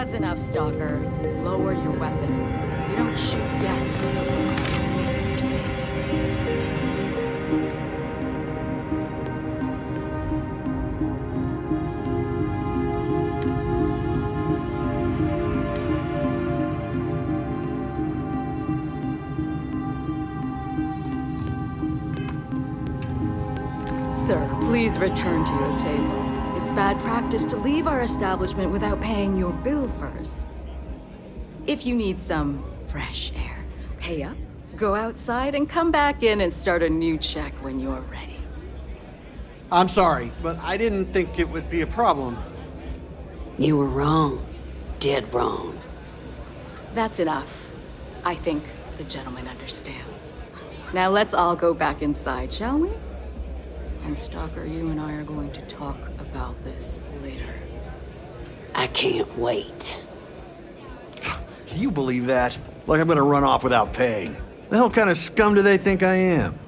That's enough, Stalker. Lower your weapon. We don't shoot guests for misunderstanding. Sir, please return to your table. It's bad practice to leave our establishment without paying your bill first. If you need some fresh air, pay up, go outside, and come back in and start a new check when you're ready. I'm sorry, but I didn't think it would be a problem. You were wrong. Dead wrong. That's enough. I think the gentleman understands. Now let's all go back inside, shall we? And Stalker, you and I are going to talk about this later. I can't wait. Can you believe that? Like I'm gonna run off without paying. The hell kind of scum do they think I am?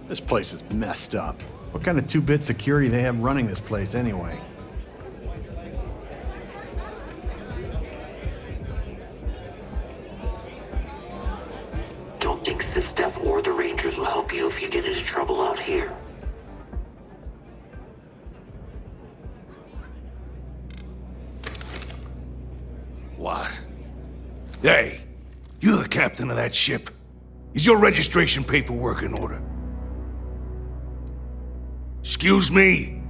This place is messed up. What kind of two-bit security they have running this place anyway? Don't think Steph or the Rangers will help you if you get into trouble out here. What? Hey, you're the captain of that ship. Is your registration paperwork in order? Excuse me?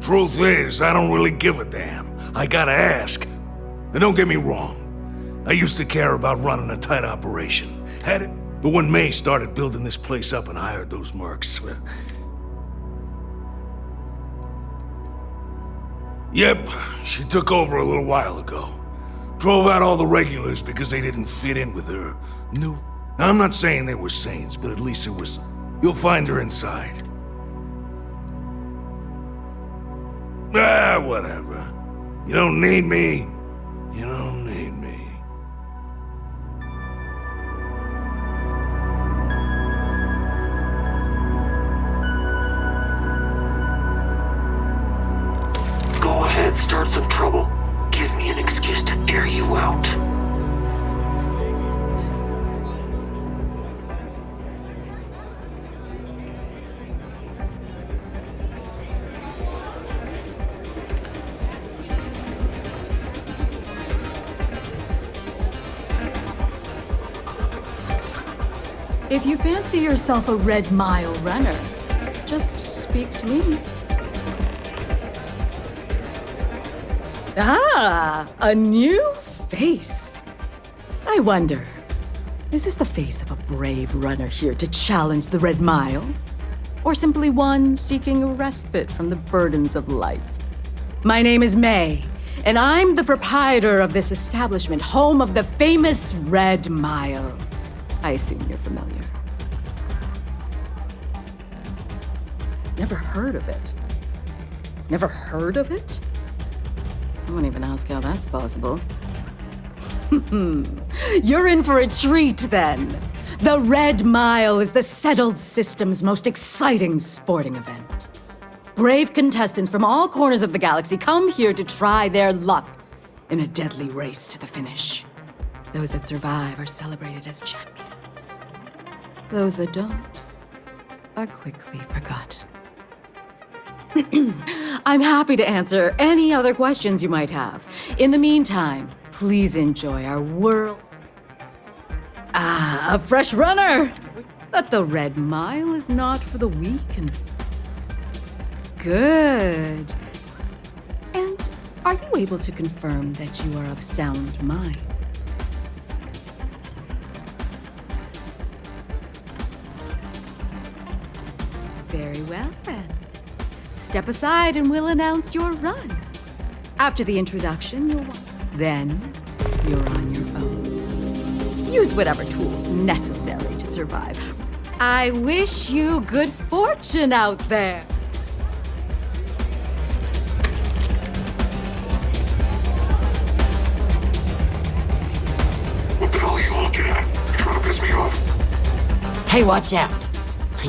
Truth is, I don't really give a damn. I gotta ask. And don't get me wrong. I used to care about running a tight operation. Had it. But when May started building this place up and hired those mercs... Yep, she took over a little while ago. Drove out all the regulars because they didn't fit in with her new... Now, I'm not saying they were saints, but at least it was... You'll find her inside. Whatever. You don't need me. You don't need me. Go ahead, start some trouble. Give me an excuse to air you out. If you fancy yourself a Red Mile runner, just speak to me. Ah, a new face. I wonder, is this the face of a brave runner here to challenge the Red Mile? Or simply one seeking a respite from the burdens of life? My name is May, and I'm the proprietor of this establishment, home of the famous Red Mile. I assume you're familiar. Never heard of it? Never heard of it? I won't even ask how that's possible. You're in for a treat, then. The Red Mile is the settled system's most exciting sporting event. Brave contestants from all corners of the galaxy come here to try their luck in a deadly race to the finish. Those that survive are celebrated as champions. Those that don't are quickly forgotten. I'm happy to answer any other questions you might have. In the meantime, please enjoy our world. Ah, a fresh runner! But the Red Mile is not for the weak and... Good. And are you able to confirm that you are of sound mind? Very well, then. Step aside and we'll announce your run. After the introduction, then you're on your own. Use whatever tools necessary to survive. I wish you good fortune out there. What the hell are you looking at? You trying to piss me off? Hey, watch out.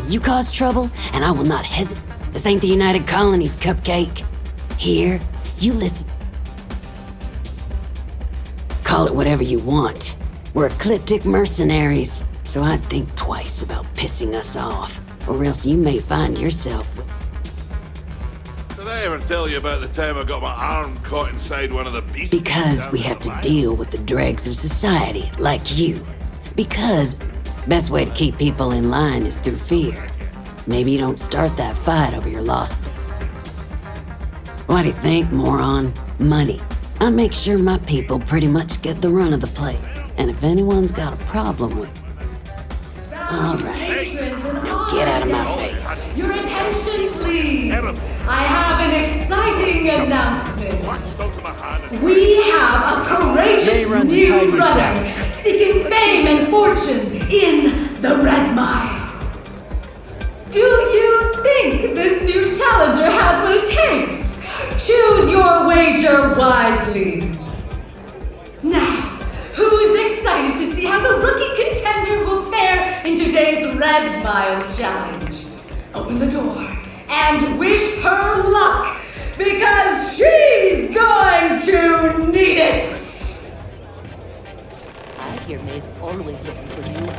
You cause trouble, and I will not hesitate. This ain't the United Colonies, Cupcake. Here, you listen. Call it whatever you want. We're ecliptic mercenaries, so I'd think twice about pissing us off, or else you may find yourself with... Did I ever tell you about the time I got my arm caught inside one of the beasts? Because we have to deal with the dregs of society, like you. Because best way to keep people in line is through fear. Maybe you don't start that fight over your lost... What do you think, moron? Money. I make sure my people pretty much get the run of the plate. And if anyone's got a problem with it... All right. Now get out of my face. Your attention, please. I have an exciting announcement. We have a courageous new runner seeking fame and fortune in the Red Mile. Do you think this new challenger has what it takes? Choose your wager wisely. Now, who's excited to see how the rookie contender will fare in today's Red Mile Challenge? Open the door and wish her luck, because she's going to need it! I hear May's always looking for new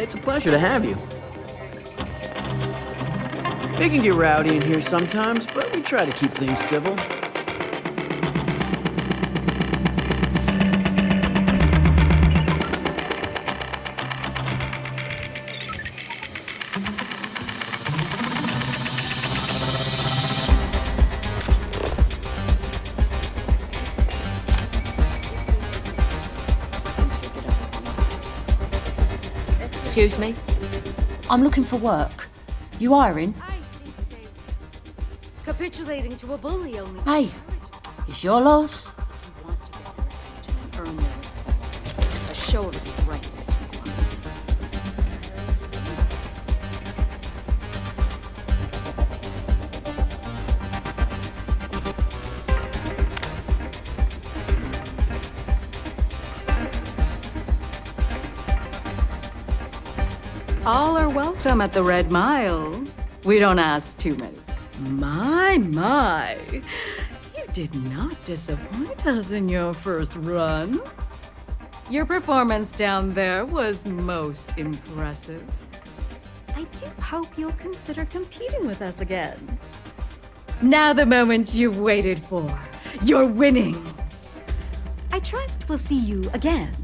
It's a pleasure to have you. It can get rowdy in here sometimes, but we try to keep things civil. Excuse me? I'm looking for work. You hiring? I think they capitulating to a bully only. Hey, it's your loss. You want to get their attention and earn their respect. A show of strength is required. All are welcome at the Red Mile. We don't ask too many. My. You did not disappoint us in your first run. Your performance down there was most impressive. I do hope you'll consider competing with us again. Now the moment you've waited for. Your winnings. I trust we'll see you again.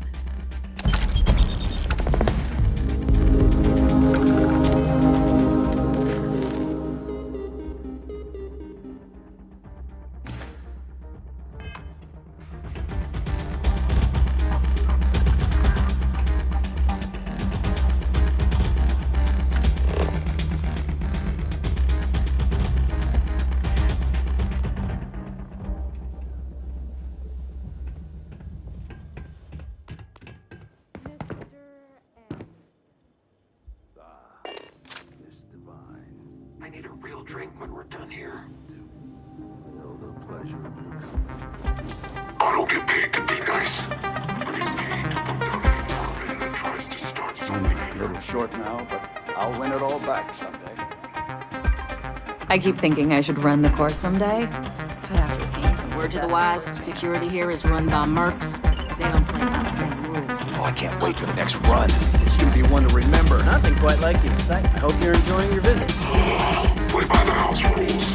I need a real drink when we're done here. I don't get paid to be nice. I get paid when donating for a minute and tries to start something A here. little short now, but I'll win it all back someday. I keep thinking I should run the course someday, but after seeing some Word to the wise, security here is run by mercs. They don't play by the same rules. Oh, I can't wait for the next run. It's gonna be one to remember. Nothing quite like the excitement. I hope you're enjoying your visit. Play by the house rules,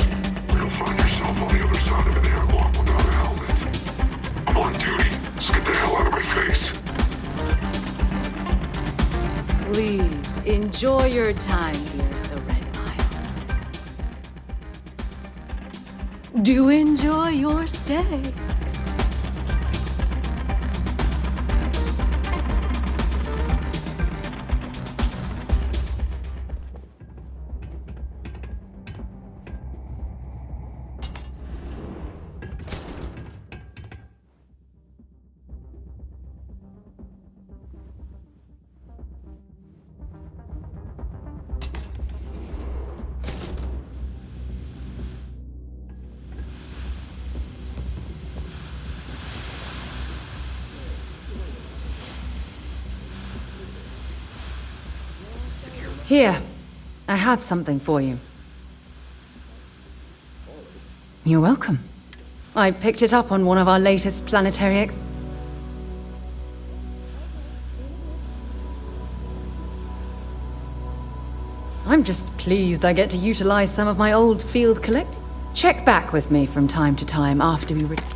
or you'll find yourself on the other side of an airlock without a helmet. I'm on duty, so get the hell out of my face. Please enjoy your time here at the Red Mile. Do enjoy your stay. Here, I have something for you. You're welcome. I picked it up on one of our latest planetary I'm just pleased I get to utilize some of my old field collect. Check back with me from time to time after we return.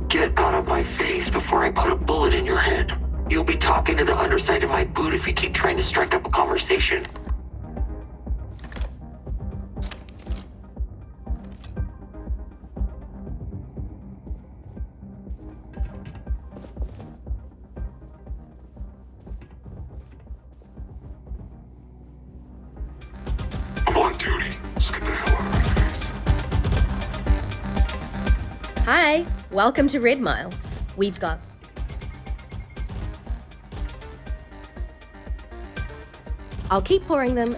Get out of my face before I put a bullet in your head. You'll be talking to the underside of my boot if you keep trying to strike up a conversation. I'm on duty, so get the hell out of my face. Hi, welcome to Red Mile. We've got... I'll keep pouring them.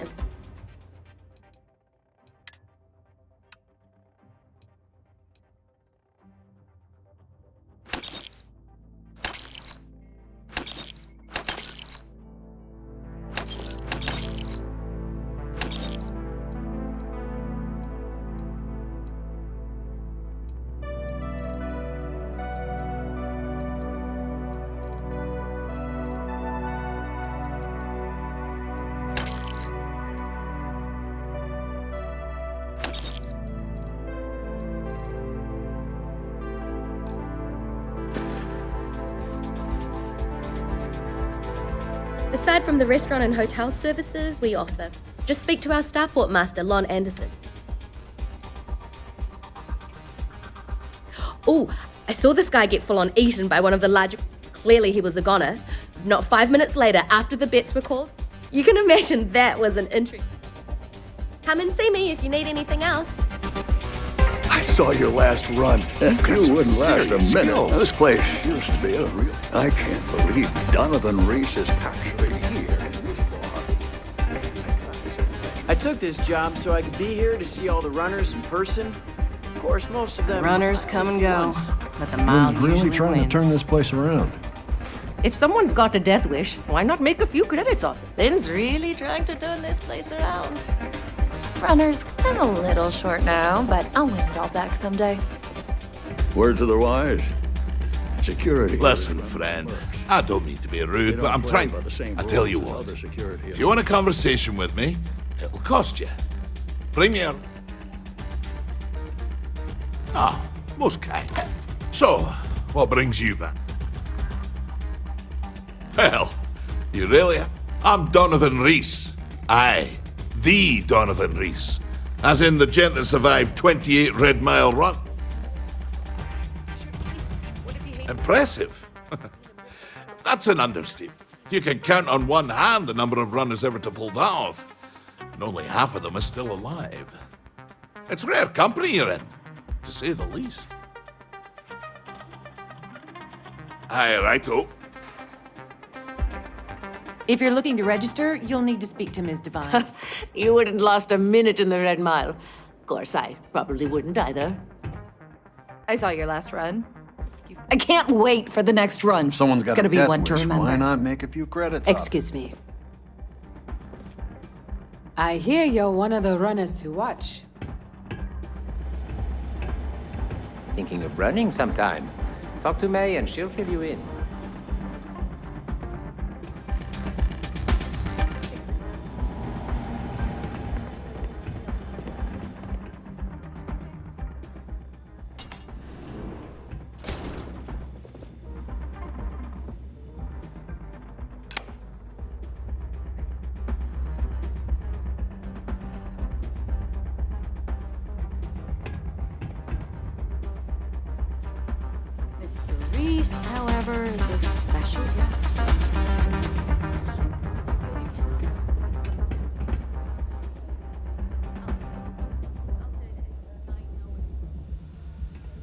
Aside from the restaurant and hotel services we offer, just speak to our Starport master, Lon Anderson. Oh, I saw this guy get full-on eaten by one of the larger... Clearly he was a goner. Not 5 minutes later, after the bets were called, you can imagine that was an intrigue. Come and see me if you need anything else. I saw your last run. You wouldn't last a minute. This place used to be unreal. I can't believe Donovan Reese is actually here. I took this job so I could be here to see all the runners in person. Of course, most of them... Runners come and go, but the Lynn's mild really usually trying wins. to turn this place around. If someone's got a death wish, why not make a few credits off it? Lynn's really trying to turn this place around. Runners, I'm a little short now, but I'll win it all back someday. Words of the wise. Security. Listen, friend, I don't mean to be rude, but I'm trying. I tell you what, if you want a conversation with me, it'll cost you. Bring me a... Ah, most kind. So, what brings you back? Well, you really... I'm Donovan Reese. Aye, the Donovan Reese. As in the gent that survived 28 Red Mile Run. Impressive. That's an understatement. You can count on one hand the number of runners ever to pull that off. And only half of them is still alive. It's rare company you're in, to say the least. Aye, righto. If you're looking to register, you'll need to speak to Ms. Devine. You wouldn't last a minute in the Red Mile. Of course, I probably wouldn't either. I saw your last run. I can't wait for the next run. Someone's It's got gonna a be death one to wish. remember. Why not make a few credits up? Excuse me. I hear you're one of the runners to watch. Thinking of running sometime? Talk to May and she'll fill you in. Mr. Reese, however, is a special guest.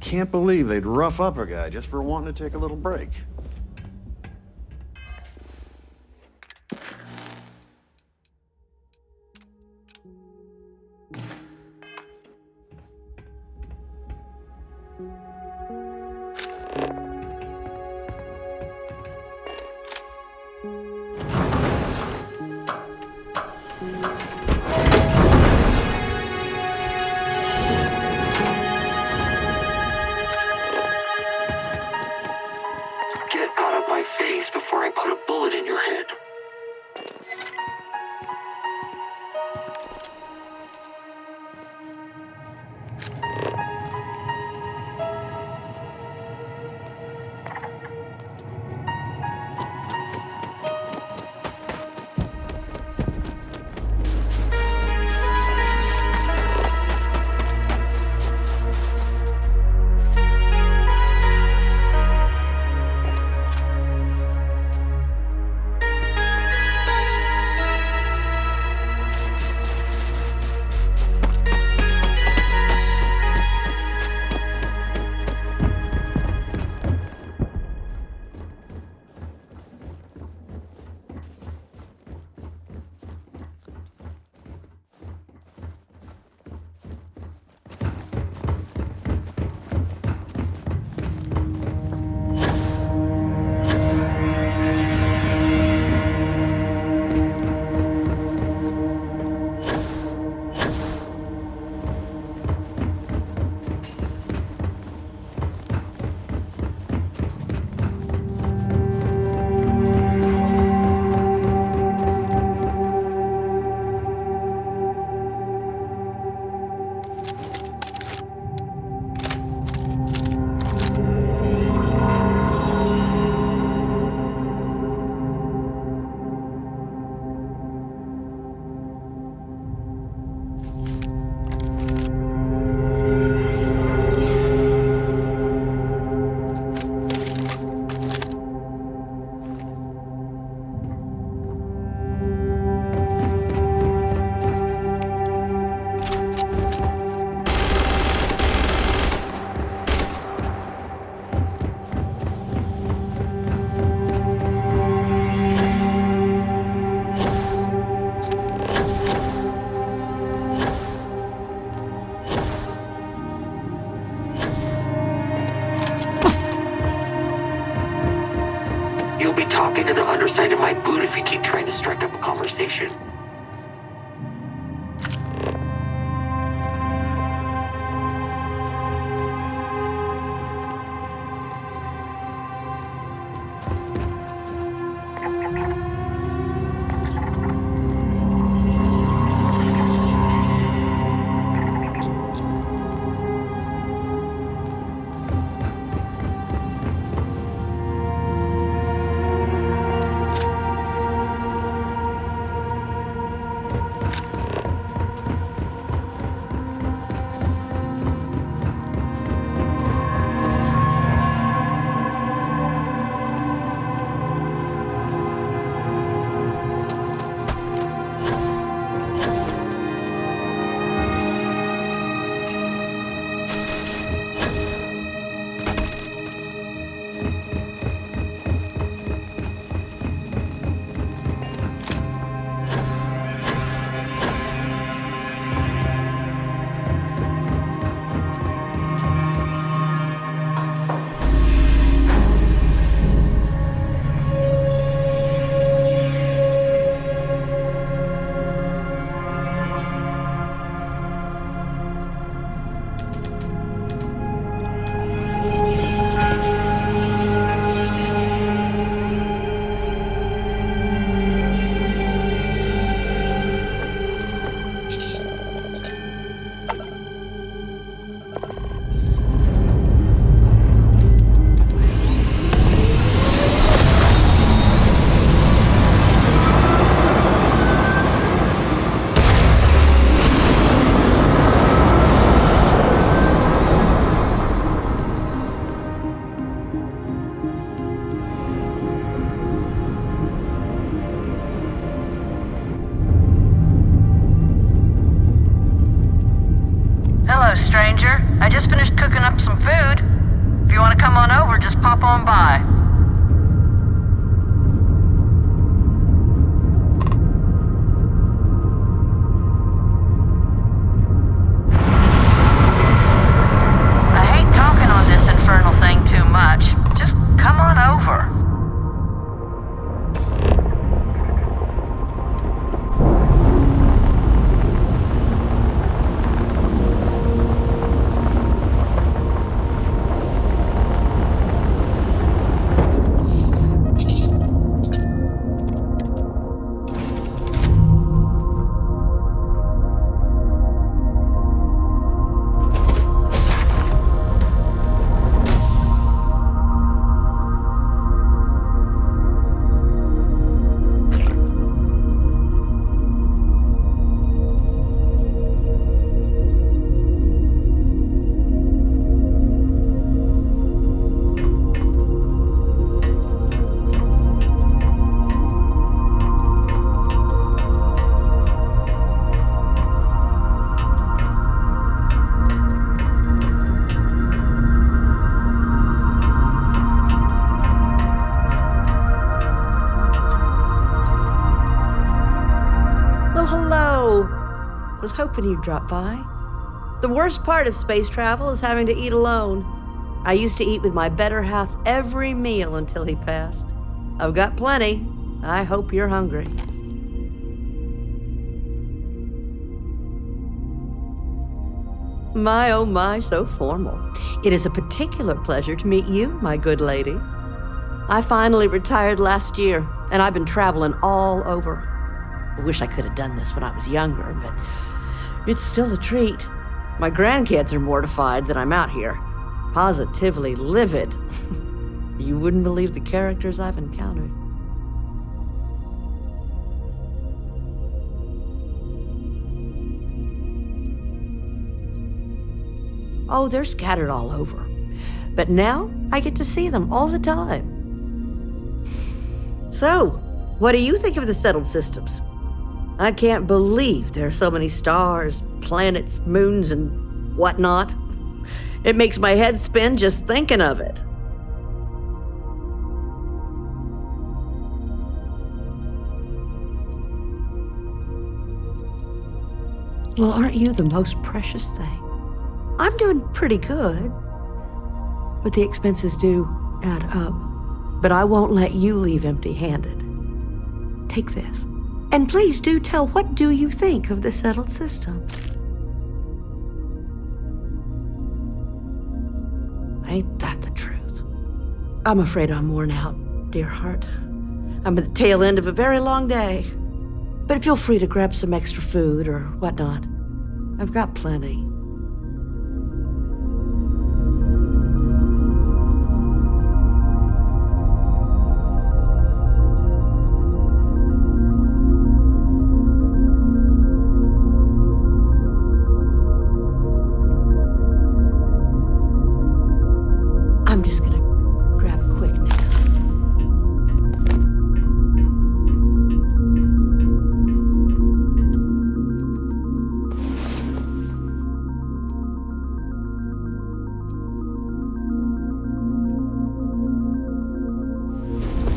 Can't believe they'd rough up a guy just for wanting to take a little break. Get out of my face before I put a bullet in your head. underside of my boot if you keep trying to strike up a conversation. Stranger. I just finished cooking up some food. If you want to come on over, just pop on by. I hate talking on this infernal thing too much. Just come on over. Was hoping you'd drop by. The worst part of space travel is having to eat alone. I used to eat with my better half every meal until he passed. I've got plenty. I hope you're hungry. My, oh my, so formal. It is a particular pleasure to meet you, my good lady. I finally retired last year, and I've been traveling all over. I wish I could have done this when I was younger, but it's still a treat. My grandkids are mortified that I'm out here. Positively livid. You wouldn't believe the characters I've encountered. Oh, they're scattered all over. But now I get to see them all the time. So, what do you think of the settled systems? I can't believe there are so many stars, planets, moons, and whatnot. It makes my head spin just thinking of it. Well, aren't you the most precious thing? I'm doing pretty good, but the expenses do add up. But I won't let you leave empty-handed. take this. And please do tell, what do you think of the settled system? Ain't that the truth? I'm afraid I'm worn out, dear heart. I'm at the tail end of a very long day. But feel free to grab some extra food or whatnot. I've got plenty. I'm just gonna grab a quick nap.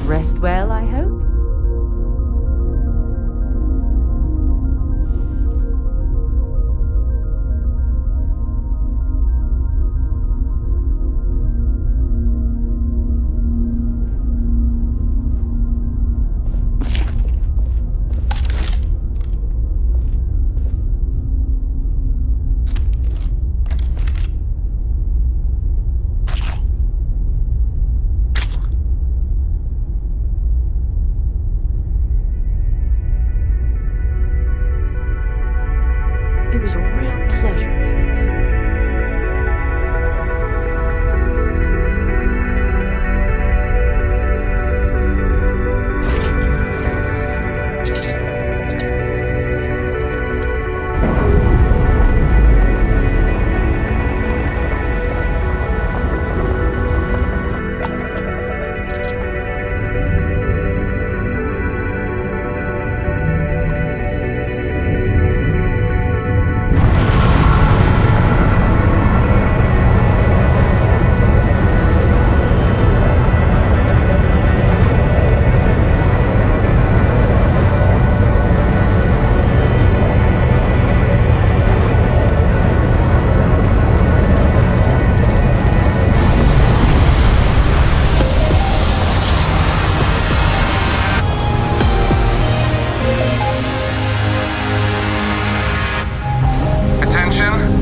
Rest well, I hope? It was a real pleasure meeting you.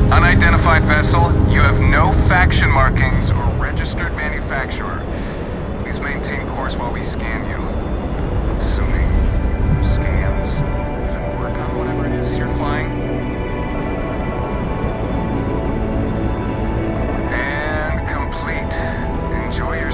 Unidentified vessel, you have no faction markings or registered manufacturer. Please maintain course while we scan you. Assuming scans even work on whatever it is you're flying. And complete. Enjoy your...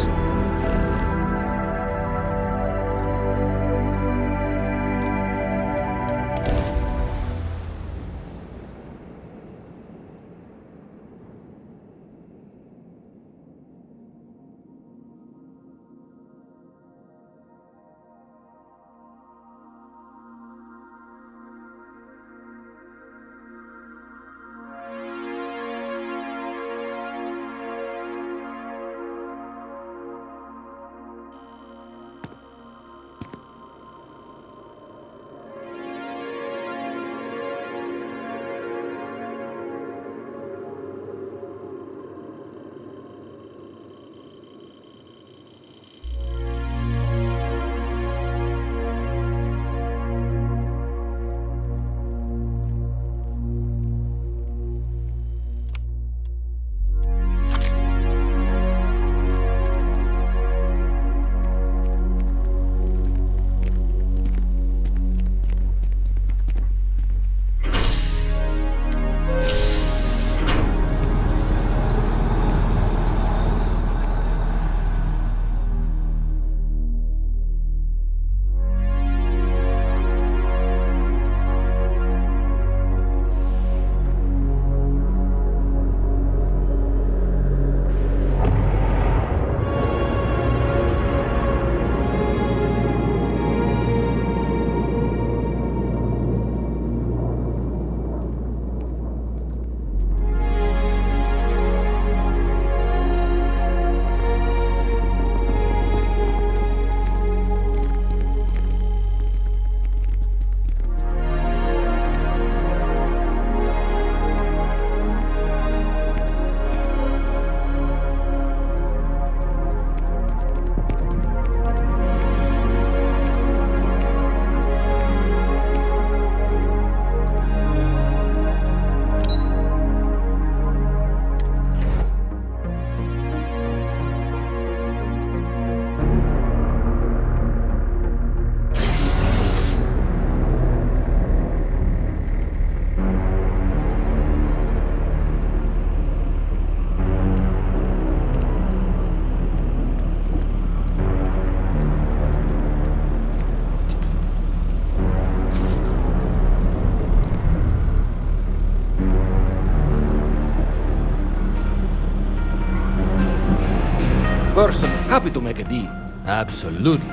person happy to make a deal. Absolutely.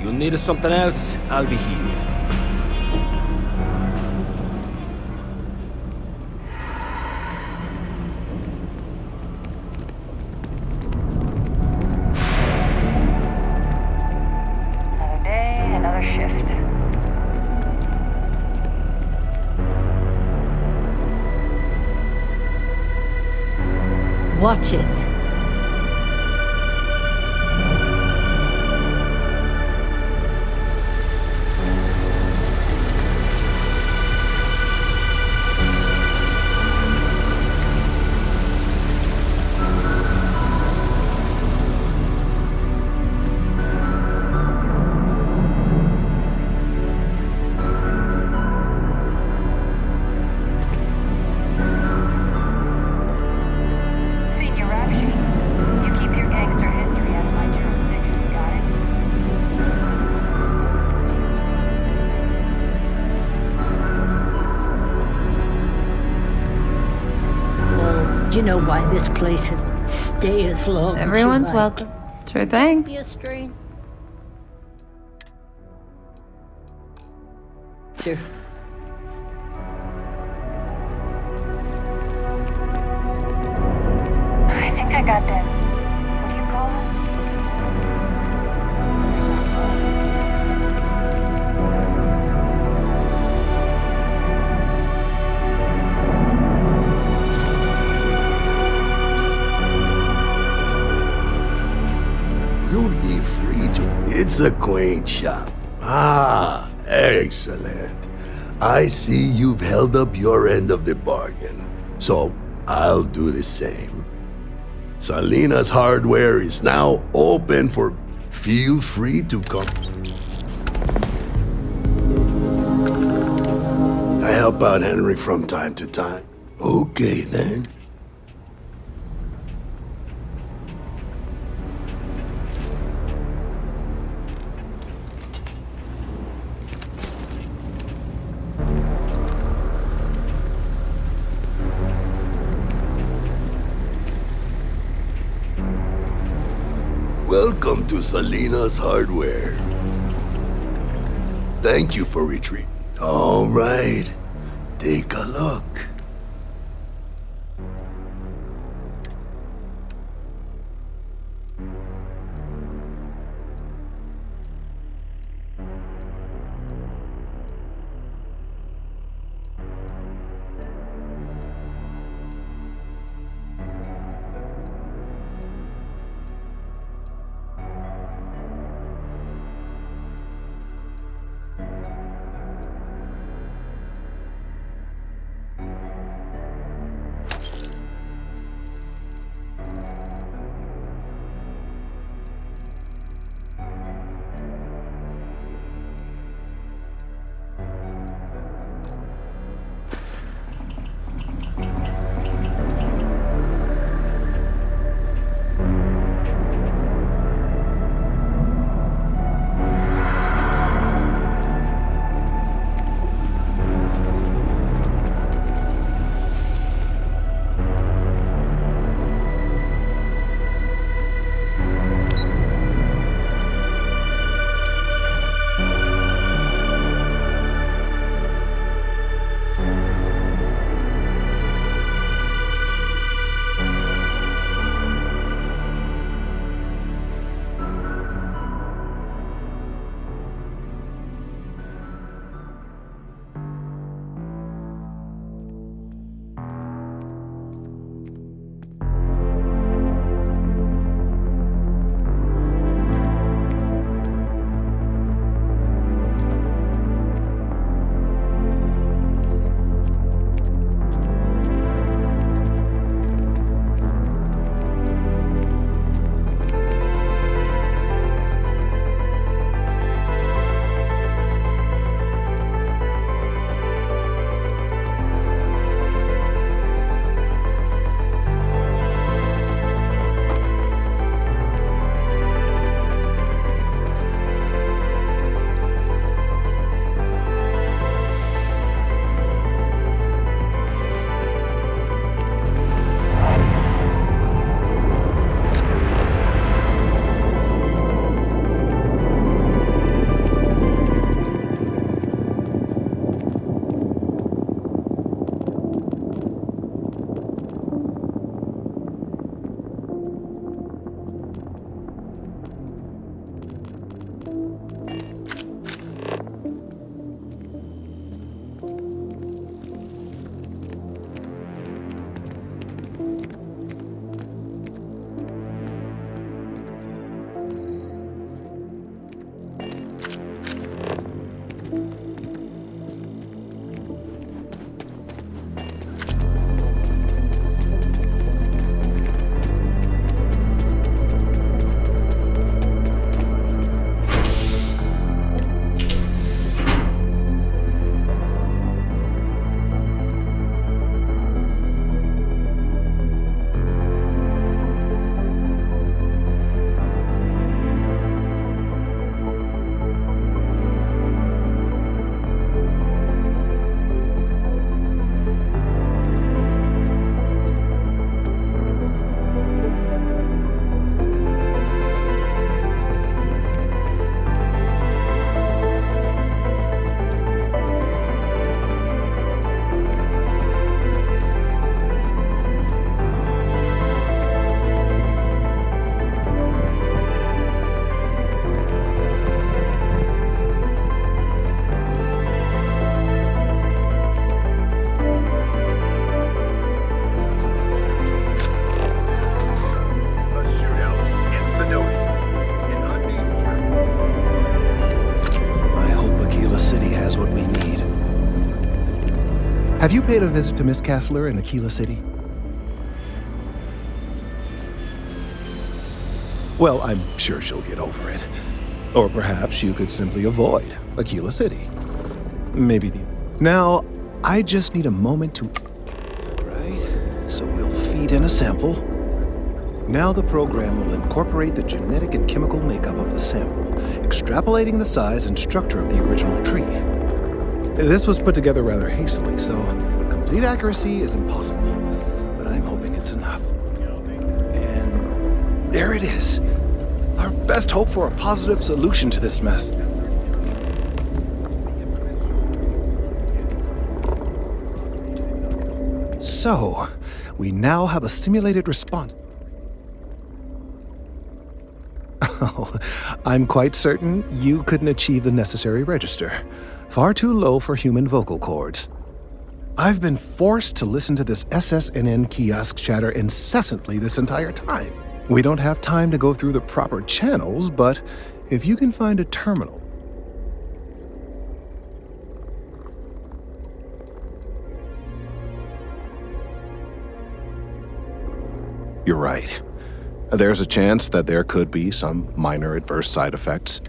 You need something else? I'll be here. Another day, another shift. Watch it. Senior rap sheet. You keep your gangster history out of my jurisdiction, got it? Do you know why this place has stayed as long as Everyone's you like? welcome. Sure thing. Be a strain. Sure. I think I got them. What do you call them? You'll be free to. It's a quaint shop. Ah, excellent. I see you've held up your end of the bargain. So I'll do the same. Selena's Hardware is now open for. Feel free to come. I help out Henrik from time to time. Okay then. Welcome to Selena's Hardware. Thank you for retreat. All right, take a look. Have you paid a visit to Miss Castler in Aquila City? Well, I'm sure she'll get over it. Or perhaps you could simply avoid Aquila City. Maybe the... Now, I just need a moment to... Right, so we'll feed in a sample. Now the program will incorporate the genetic and chemical makeup of the sample, extrapolating the size and structure of the original tree. This was put together rather hastily, so complete accuracy is impossible, but I'm hoping it's enough. And there it is. Our best hope for a positive solution to this mess. So, we now have a simulated response. Oh, I'm quite certain you couldn't achieve the necessary register. Far too low for human vocal cords. I've been forced to listen to this SSNN kiosk chatter incessantly this entire time. We don't have time to go through the proper channels, but if you can find a terminal. You're right. There's a chance that there could be some minor adverse side effects.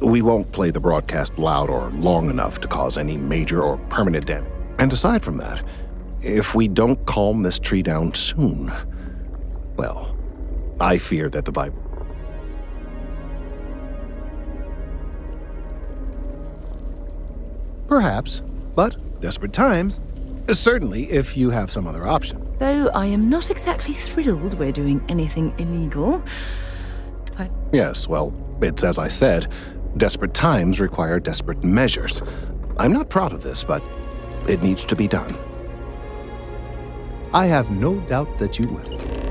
We won't play the broadcast loud or long enough to cause any major or permanent damage. And aside from that, if we don't calm this tree down soon, well, I fear that the vibe... Perhaps, but desperate times. Certainly, if you have some other option. Though I am not exactly thrilled we're doing anything illegal. Yes, well, it's as I said, desperate times require desperate measures. I'm not proud of this, but it needs to be done. I have no doubt that you will.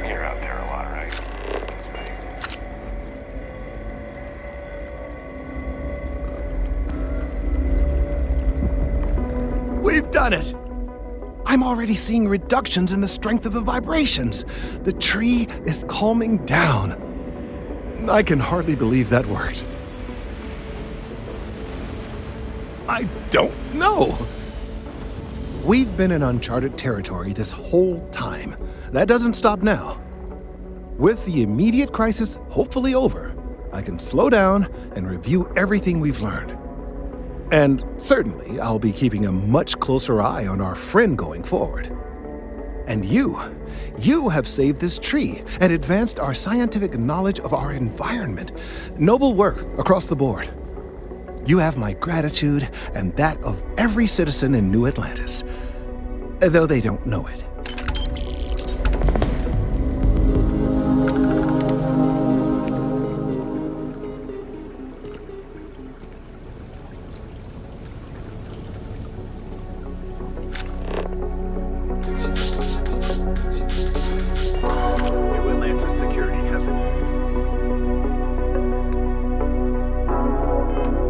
You're out there a lot, right? We've done it! I'm already seeing reductions in the strength of the vibrations. The tree is calming down. I can hardly believe that worked. I don't know. We've been in uncharted territory this whole time. That doesn't stop now. With the immediate crisis hopefully over, I can slow down and review everything we've learned. And certainly, I'll be keeping a much closer eye on our friend going forward. And you have saved this tree and advanced our scientific knowledge of our environment. Noble work across the board. You have my gratitude and that of every citizen in New Atlantis, though they don't know it. New Atlantis security has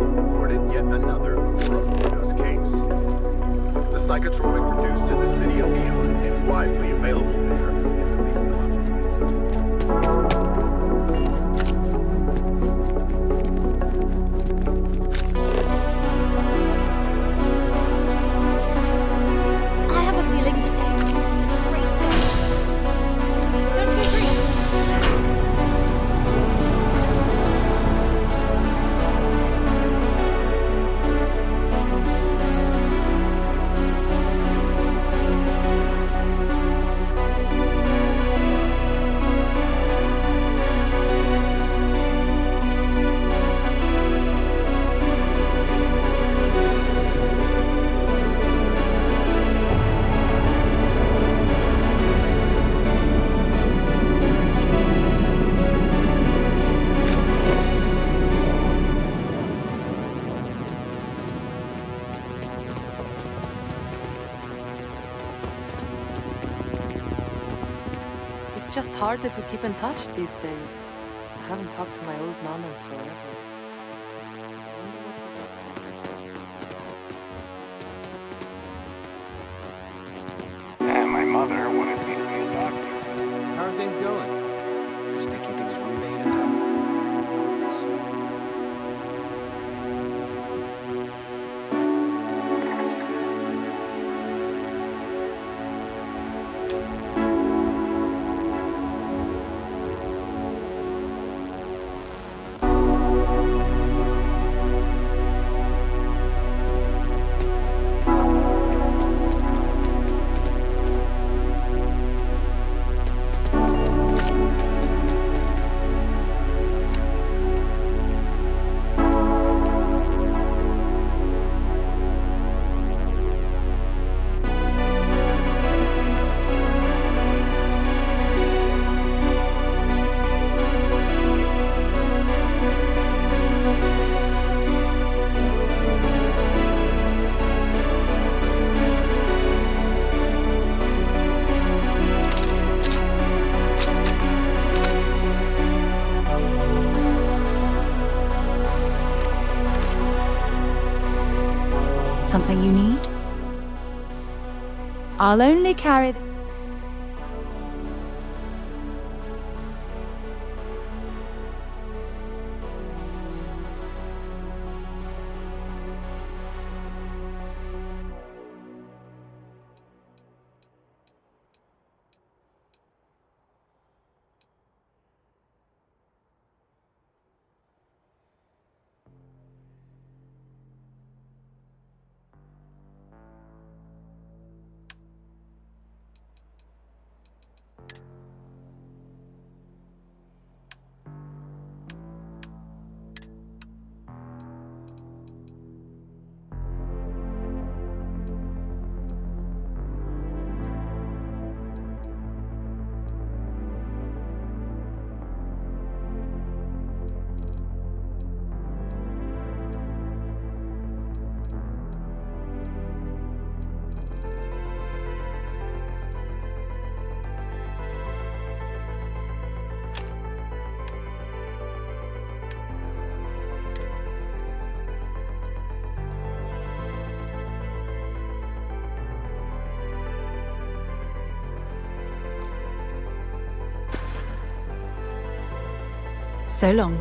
reported yet another overdose case. The psychotropic produced in the city of Neon and widely available there I have a feeling today's going to be a great day. Don't you agree? It's just harder to keep in touch these days. I haven't talked to my old man in forever. I wonder what he's up to. And my mother wanted me to be a doctor. How are things going? Just taking things one day at a time. Something you need? I'll only carry the... So long.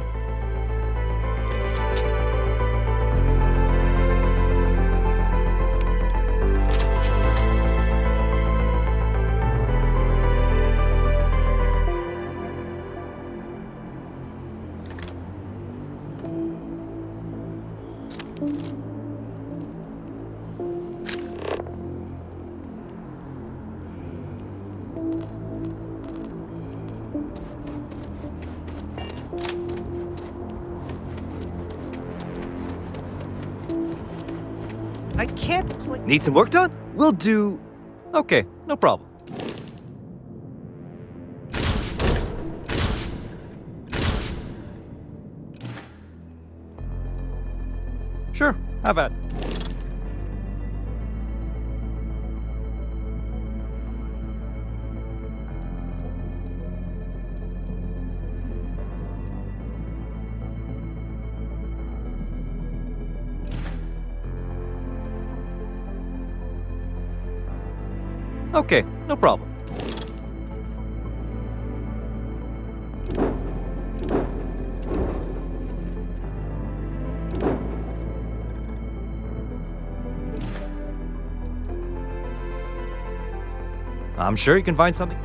I can't play. Need some work done? We'll do. Okay, no problem. Sure, have at it. Okay, no problem. I'm sure you can find something.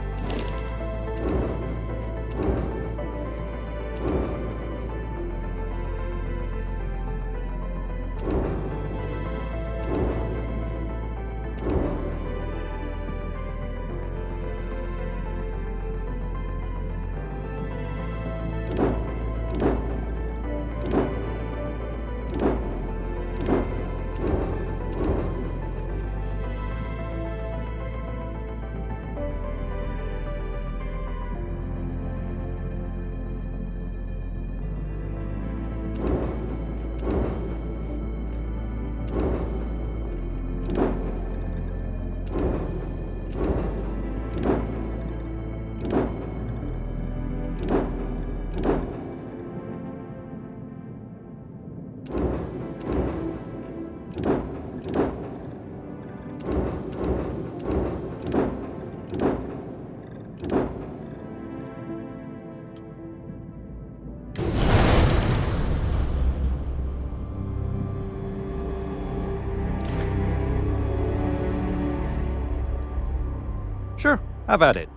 Sure, have at it.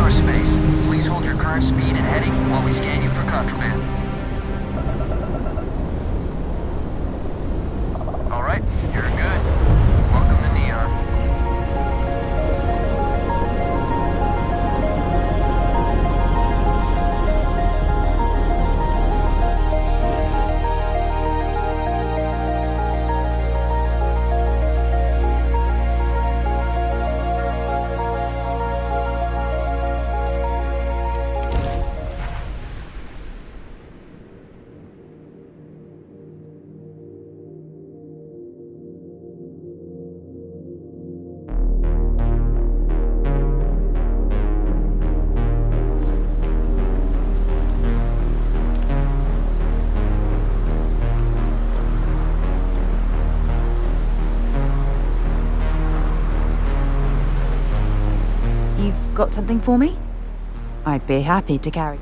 outer space. Please hold your current speed and heading while we scan you for contraband. Alright, you're good. Welcome to Neon. You've got something for me? I'd be happy to carry.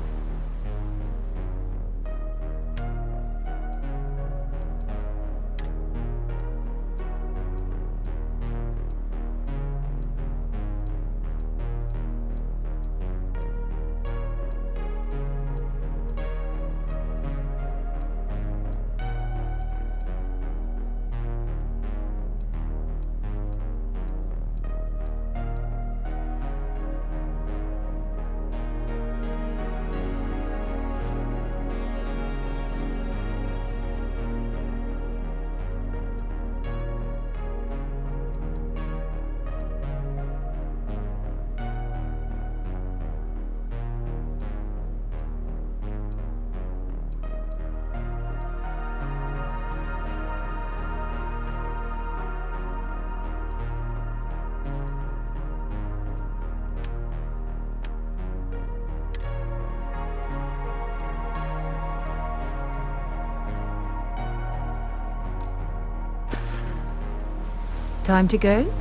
Time to go?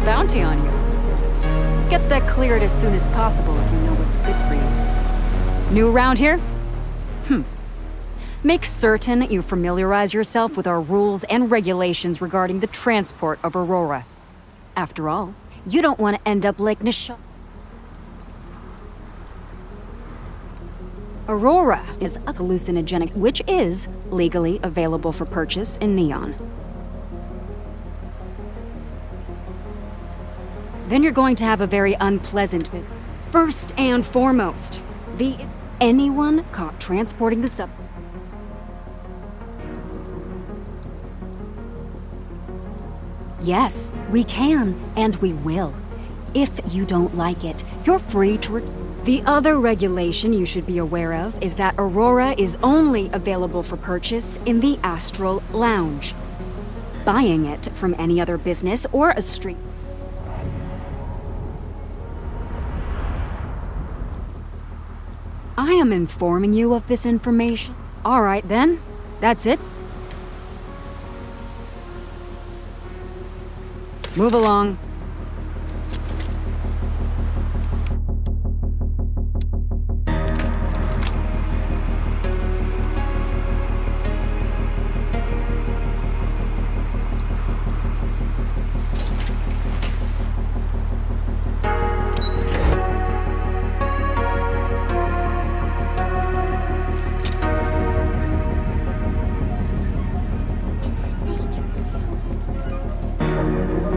Bounty on you. Get that cleared as soon as possible if you know what's good for you. New around here? Make certain you familiarize yourself with our rules and regulations regarding the transport of Aurora. After all, you don't want to end up like Nisha. Aurora is a hallucinogenic, which is legally available for purchase in Neon. Then you're going to have a very unpleasant visit. First and foremost, anyone caught transporting the sub. Yes, we can, and we will. If you don't like it, you're free to The other regulation you should be aware of is that Aurora is only available for purchase in the Astral Lounge. Buying it from any other business or a street. I am informing you of this information. All right, then. That's it. Move along.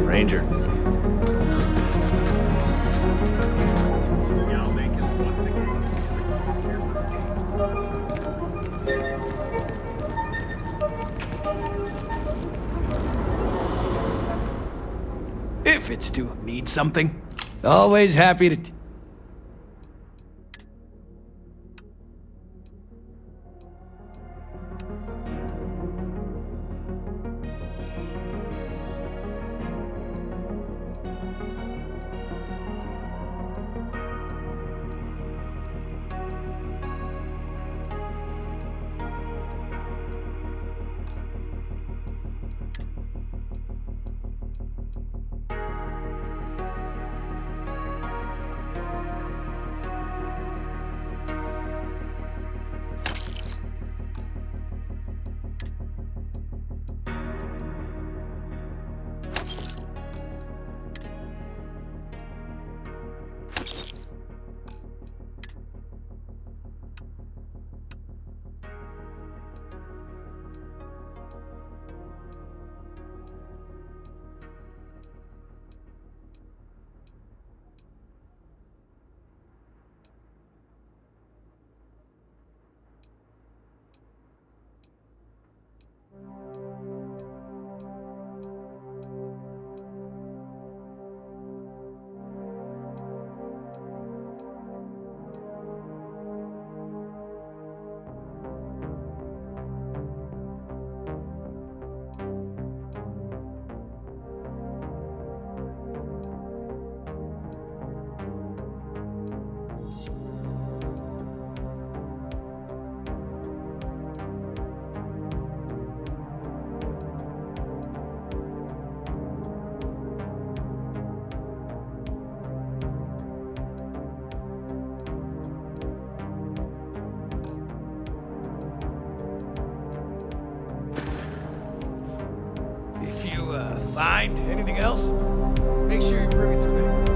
Ranger. If it's to need something, always happy to. If you find anything else, make sure you bring it to me.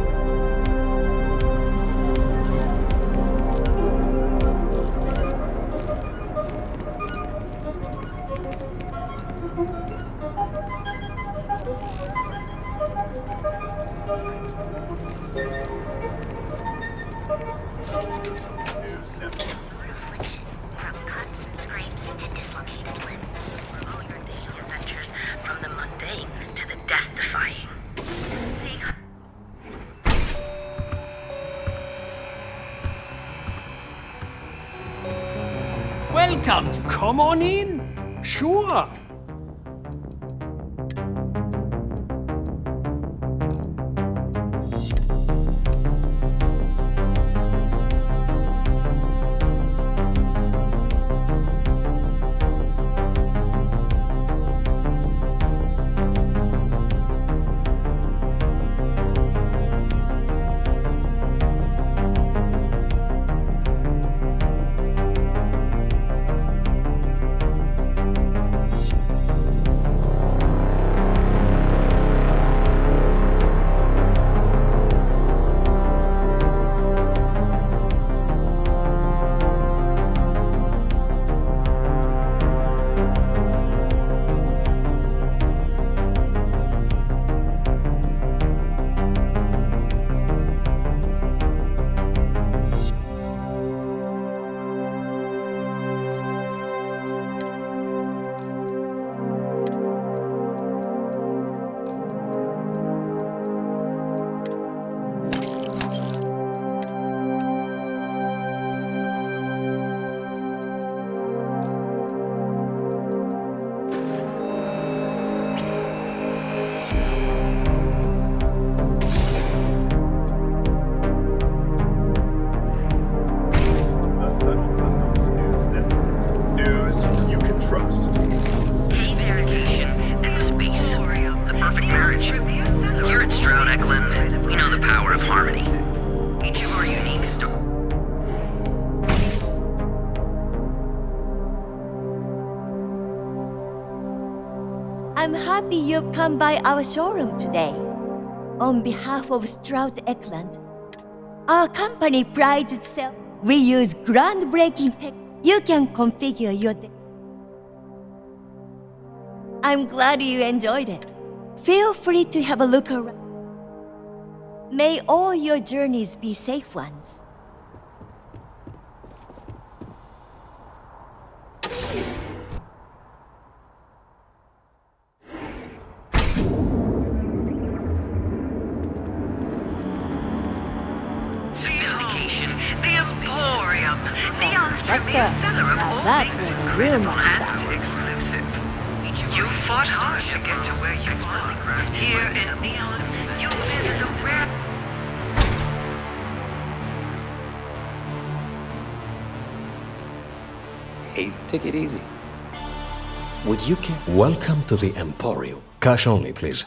Welcome to come on in. Sure. I'm happy you've come by our showroom today. On behalf of Stroud Eklund, our company prides itself. We use groundbreaking tech. You can configure your I'm glad you enjoyed it. Feel free to have a look around. May all your journeys be safe ones. That's where the real money's at. You fought hard to get to where you are. Here in Neon, you live the rare. Hey, take it easy. Would you care? Welcome to the Emporium. Cash only, please.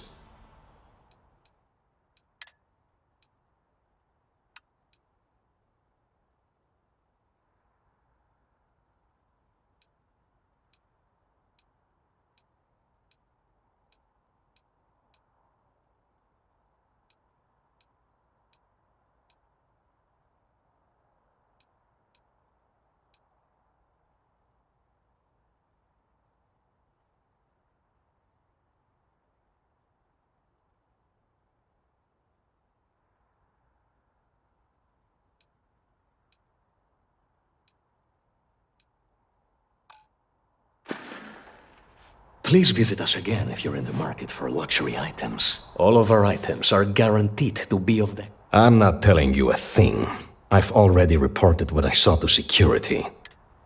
Please visit us again if you're in the market for luxury items. All of our items are guaranteed to be of the... I'm not telling you a thing. I've already reported what I saw to security.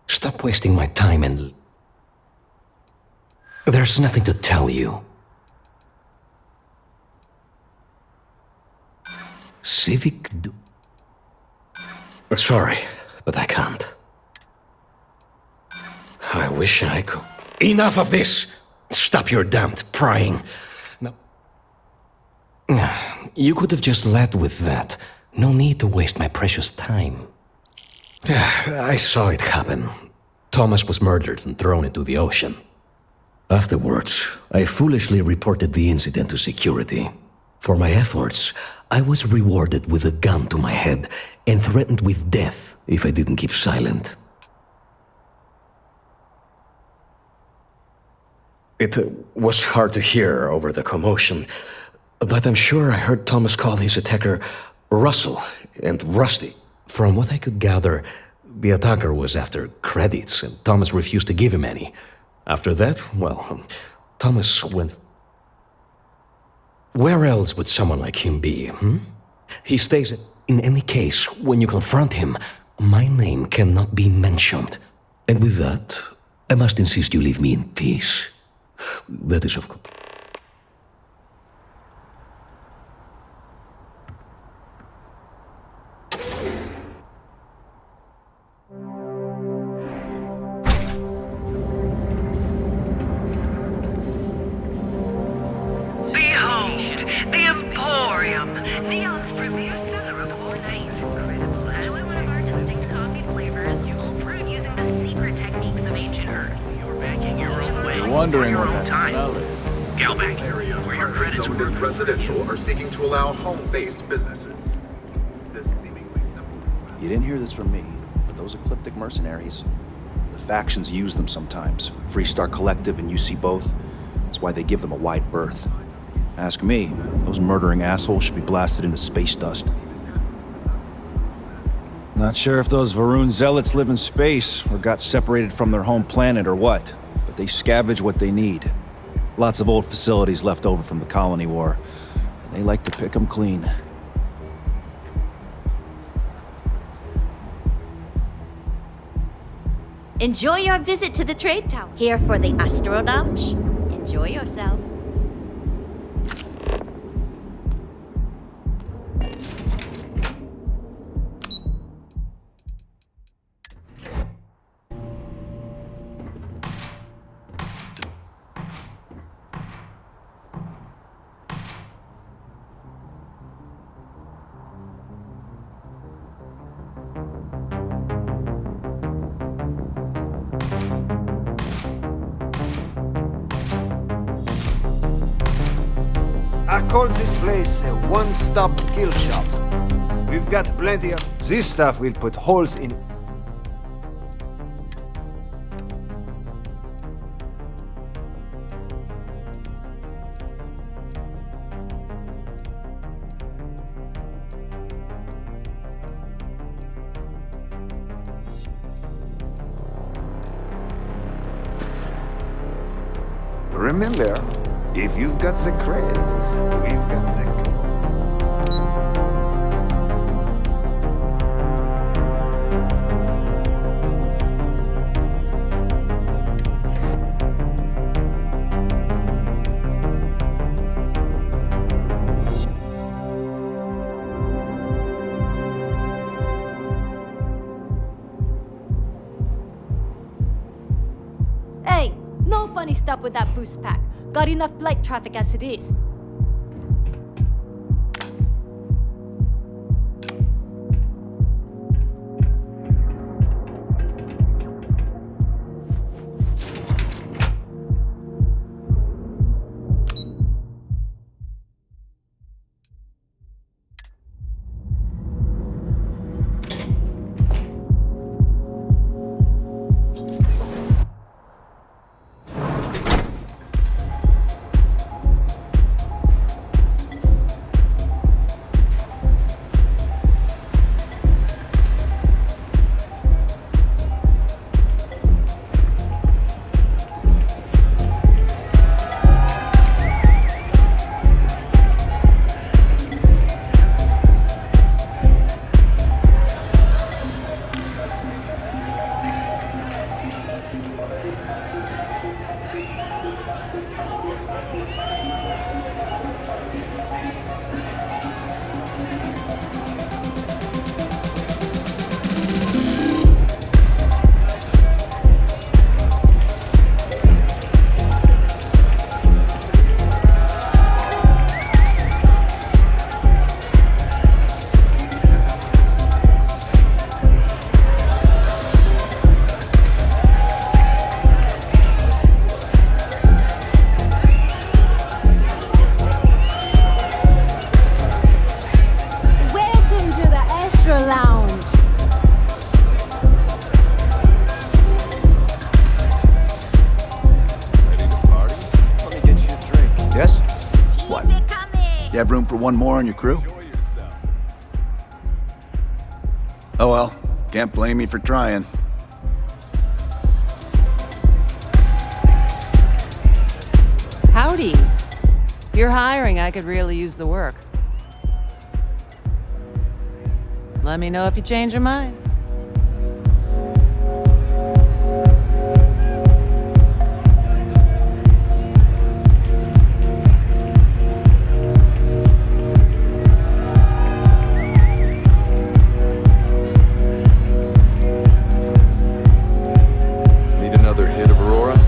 Stop wasting my time and... There's nothing to tell you. Civic do... Sorry, but I can't. I wish I could... Enough of this! Stop your damned prying. No. You could have just led with that. No need to waste my precious time. I saw it happen. Thomas was murdered and thrown into the ocean. Afterwards, I foolishly reported the incident to security. For my efforts, I was rewarded with a gun to my head and threatened with death if I didn't keep silent. It was hard to hear over the commotion, but I'm sure I heard Thomas call his attacker Russell and Rusty. From what I could gather, the attacker was after credits, and Thomas refused to give him any. After that, well, Thomas went... Where else would someone like him be, He stays... In any case, when you confront him, my name cannot be mentioned. And with that, I must insist you leave me in peace. That is, of course... Wondering what that smell is. Galbank areas where your credits were residential are seeking to allow home-based businesses. This seemingly simple. You didn't hear this from me, but those ecliptic mercenaries, the factions use them sometimes. Freestar Collective and UC both. That's why they give them a wide berth. Ask me, those murdering assholes should be blasted into space dust. Not sure if those Varun zealots live in space or got separated from their home planet or what. But they scavenge what they need. Lots of old facilities left over from the colony war. And they like to pick them clean. Enjoy your visit to the trade tower. Here for the astronauts. Enjoy yourself. I call this place a one-stop kill shop. We've got plenty of... This stuff will put holes in... Remember, if you've got the credits, we've got the... Hey, no funny stuff with that boost pack. Got enough flight traffic as it is. You have room for one more on your crew? Oh well, can't blame me for trying. Howdy. If you're hiring, I could really use the work. Let me know if you change your mind. Need another hit of Aurora?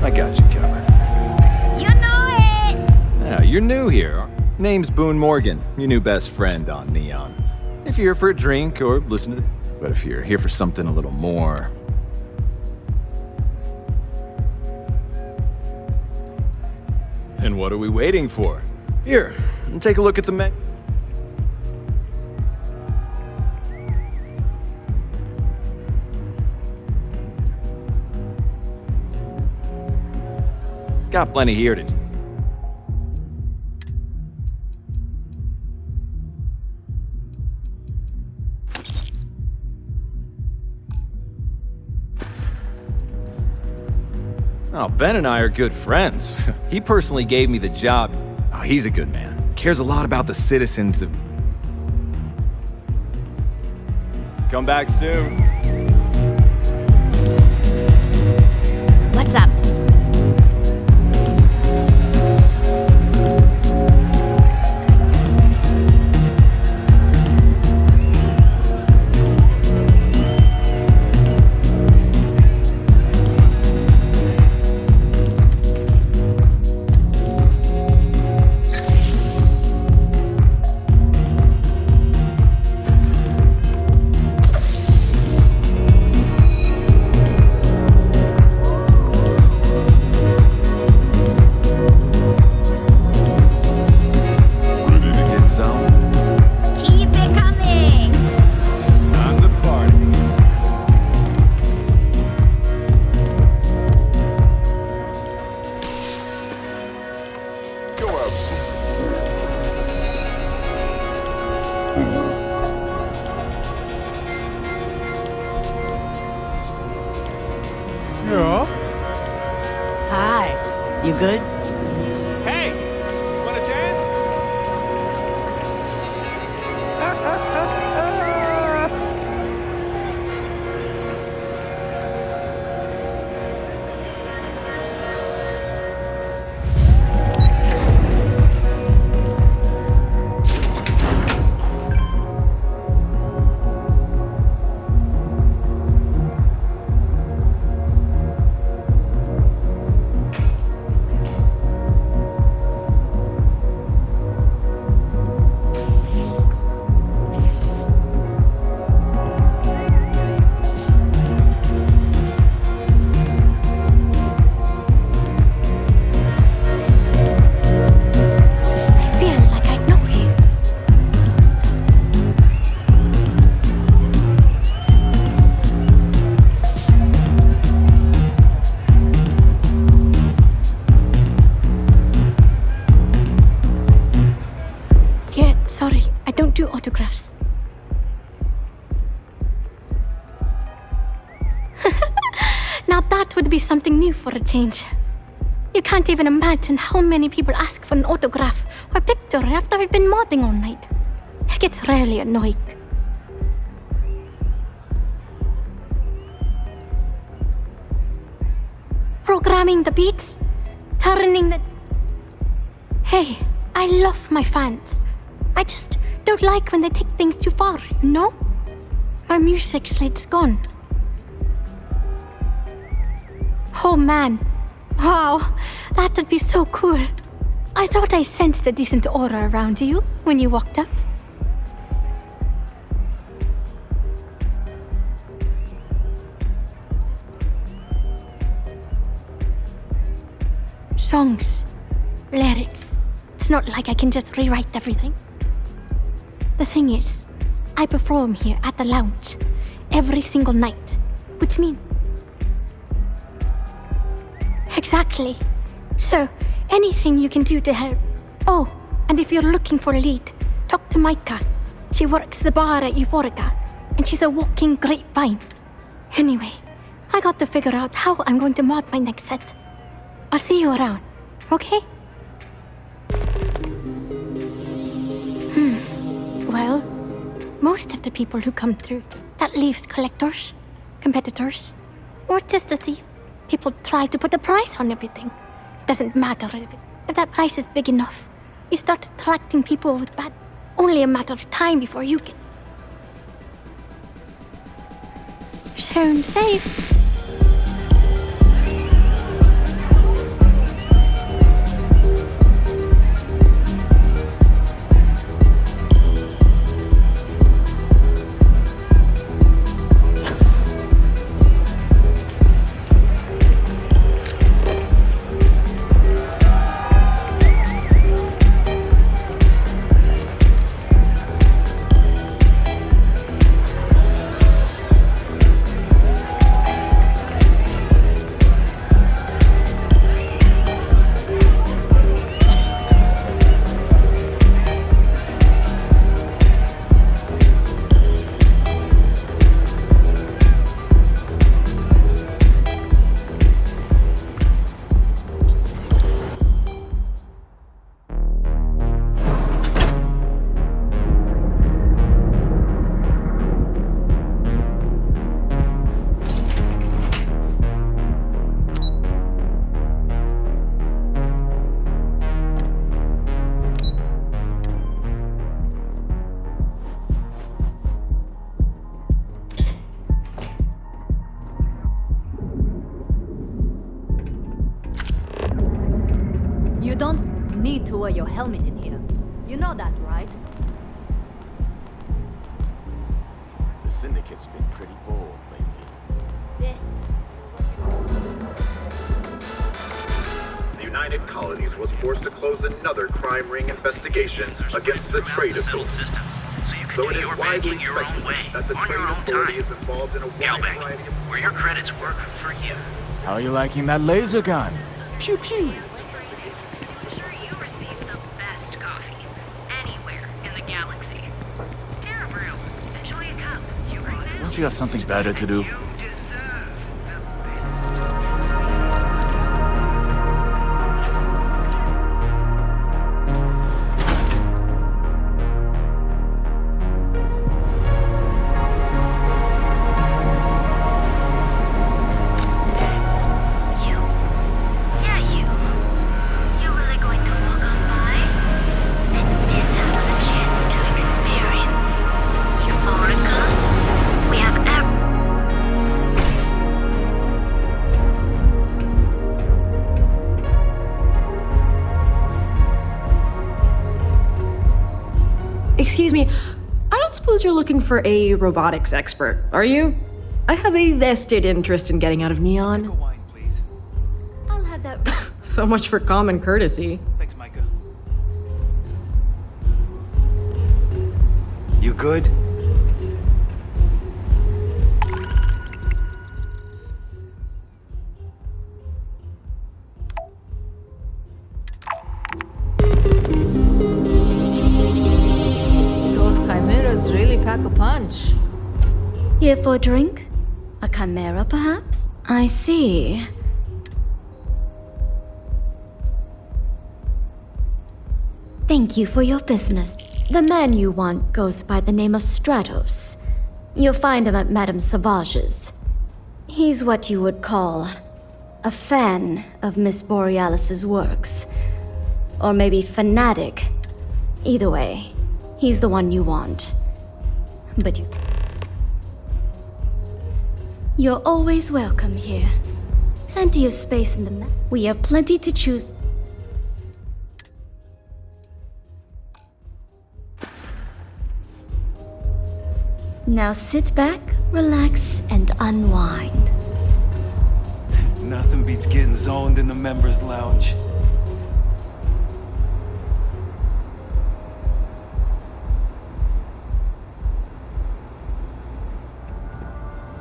I got you covered. You know it! Yeah, you're new here. Name's Boone Morgan, your new best friend on Neon. If you're here for a drink or listen to the... But if you're here for something a little more... Then what are we waiting for? Here, take a look at the menu. Got plenty here to... Oh, Ben and I are good friends. He personally gave me the job. Oh, he's a good man. Cares a lot about the citizens of... Come back soon. What's up? Yeah? Hi. You good? Hey! Wanna dance? Sorry, I don't do autographs. Now that would be something new for a change. You can't even imagine how many people ask for an autograph or picture after we've been modding all night. It gets really annoying. Programming the beats, turning the... Hey, I love my fans. I just don't like when they take things too far, you know? My music slate's gone. Oh man. Wow, that would be so cool. I thought I sensed a decent aura around you when you walked up. Songs, lyrics. It's not like I can just rewrite everything. The thing is, I perform here at the lounge every single night, which means... Exactly. So, anything you can do to help... Oh, And if you're looking for a lead, talk to Micah. She works the bar at Euphorica, and she's a walking grapevine. Anyway, I got to figure out how I'm going to mod my next set. I'll see you around, okay? Well, most of the people who come through, that leaves collectors, competitors, or just a thief. People try to put a price on everything. Doesn't matter if that price is big enough. You start attracting people with bad. Only a matter of time before you get. Sound safe. You don't need to wear your helmet in here. You know that, right? The Syndicate's been pretty bold lately. The United Colonies was forced to close another crime ring investigation against the Trade Authority. So it is widely speculated that the Trade Authority is involved in a wide variety of... Where your credits work for you. How are you liking that laser gun? Pew pew! Don't you have something better to do? Excuse me, I don't suppose you're looking for a robotics expert, are you? I have a vested interest in getting out of Neon. I'll have that. So much for common courtesy. Thanks, Micah. You good? Pack a punch. Here for a drink? A chimera, perhaps? I see. Thank you for your business. The man you want goes by the name of Stratos. You'll find him at Madame Savage's. He's what you would call a fan of Miss Borealis's works. Or maybe fanatic. Either way, he's the one you want. But you're always welcome here. Plenty of space in the map. We have plenty to choose. Now sit back, relax, and unwind. Nothing beats getting zoned in the members' lounge.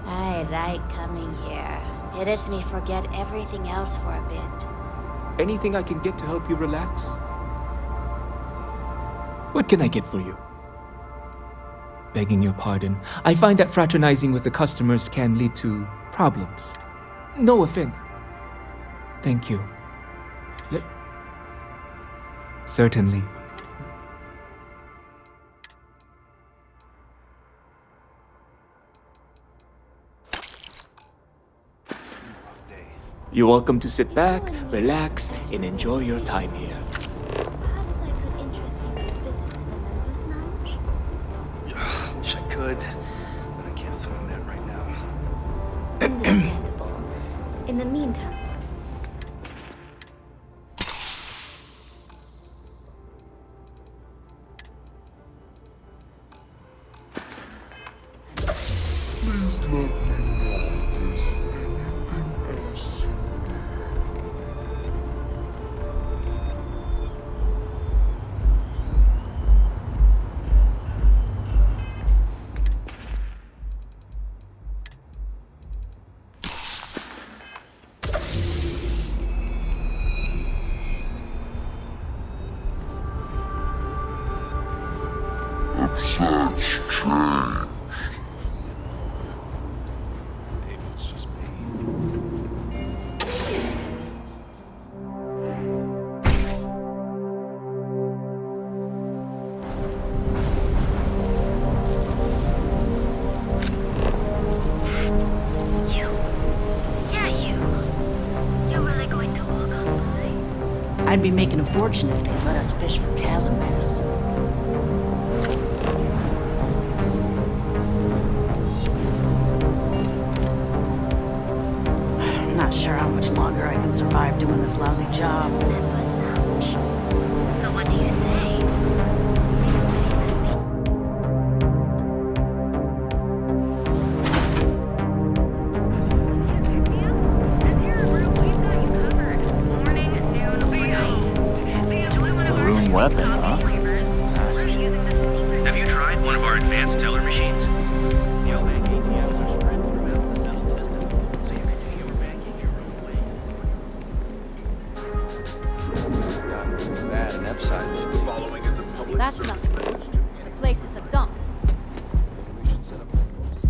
I like coming here. It lets me forget everything else for a bit. Anything I can get to help you relax? What can I get for you? Begging your pardon, I find that fraternizing with the customers can lead to problems. No offense. Thank you. Certainly. You're welcome to sit back, relax, and enjoy your time here. Wish I could, but I can't swing that right now. Understandable. In the meantime, Please let me know if there's anything else you need. Upset's changed. Maybe it's just me. you're really going to walk on by? I'd be making a fortune if they let us fish for chasm bass. I'm not sure how much longer I can survive doing this lousy job. So what do you say? Maroon weapon, huh? Nasty. Have you tried one of our advanced teller machines? The L-Bank ATMs are spread throughout the settled system, so you can do your banking your own way. It's gotten pretty bad in Epside lately. Following is a public That's service nothing. announcement. The place is a dump. We should set up a post.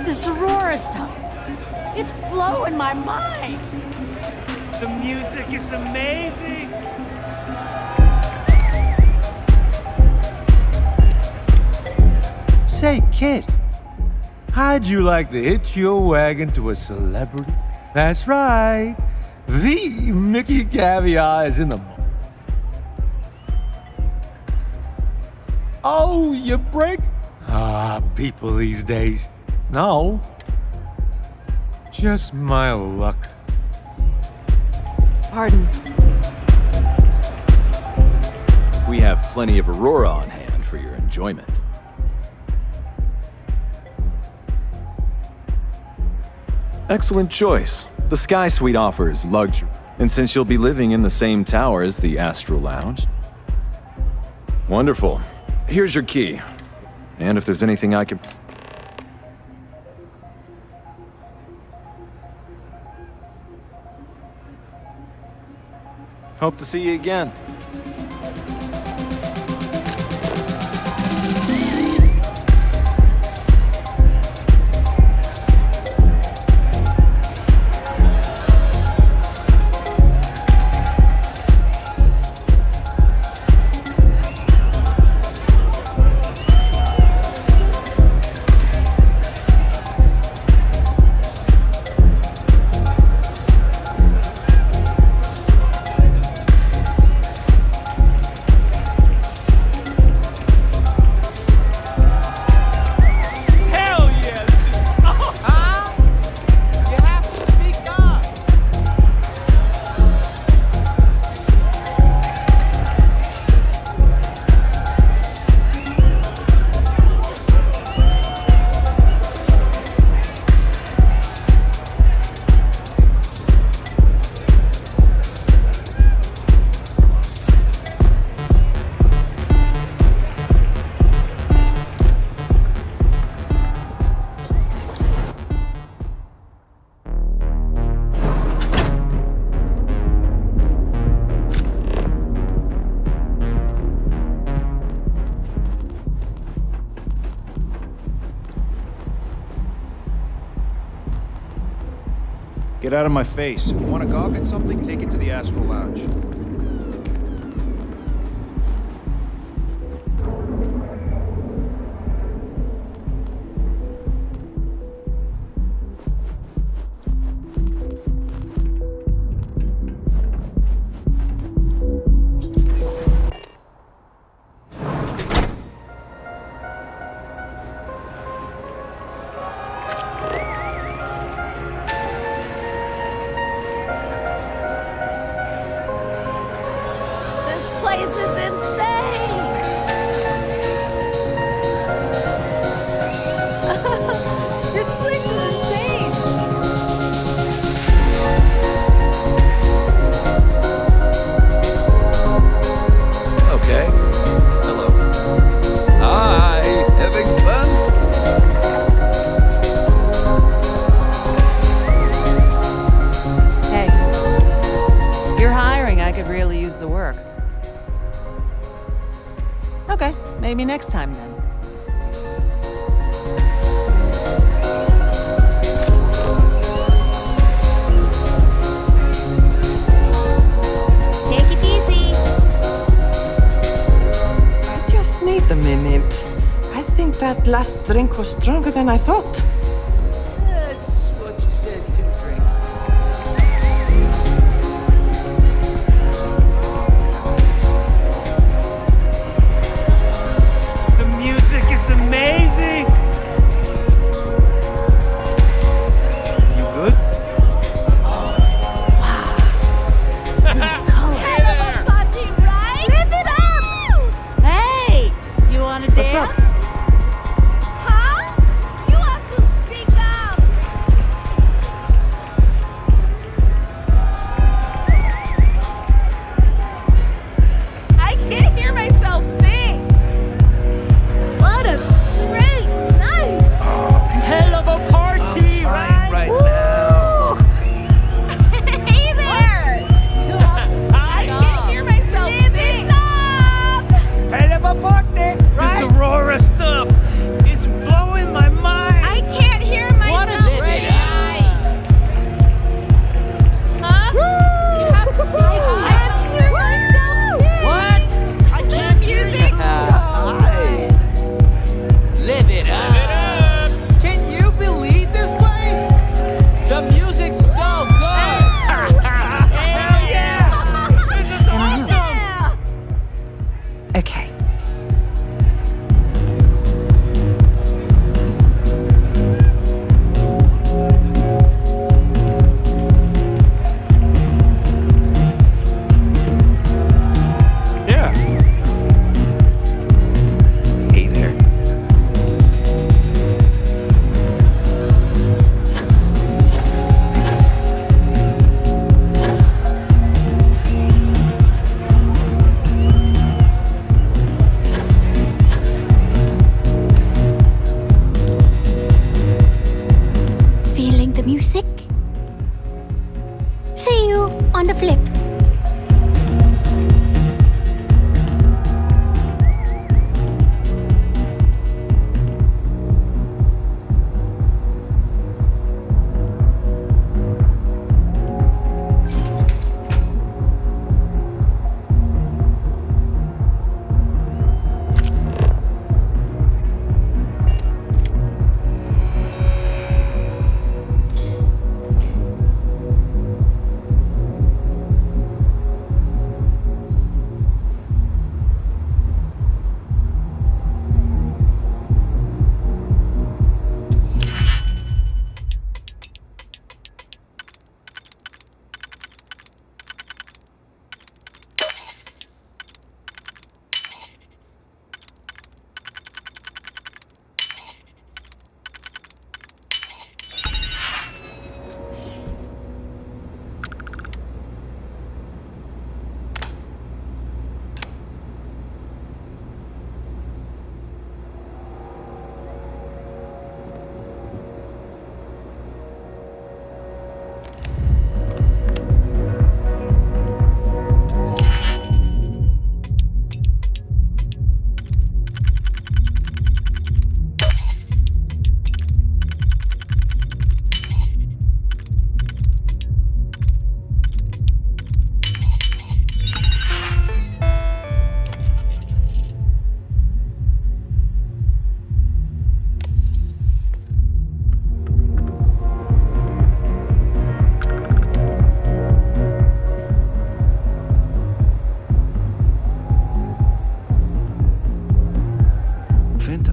This Aurora stuff, it's blowing my mind. The music is amazing. Say, kid, how'd you like to hitch your wagon to a celebrity? That's right. The Mickey Caviar is in the... Oh, you break? Ah, people these days. No. Just my luck. Pardon. We have plenty of Aurora on hand for your enjoyment. Excellent choice. The Sky Suite offers luxury, and since you'll be living in the same tower as the Astral Lounge. Wonderful. Here's your key. And if there's anything I can... Hope to see you again. Get out of my face. If you want to gawk at something, take it to the Astral Lounge. This is insane! This place is insane! Okay. Hello. Hi. Having fun? Hey. You're hiring. I could really use the work. Okay, maybe next time then. Take it easy. I just need a minute. I think that last drink was stronger than I thought. That's what you said, 2 drinks. The music is amazing! You good? Hell of a party, right? Live it up! Hey, you wanna dance? What's up? Huh? You have to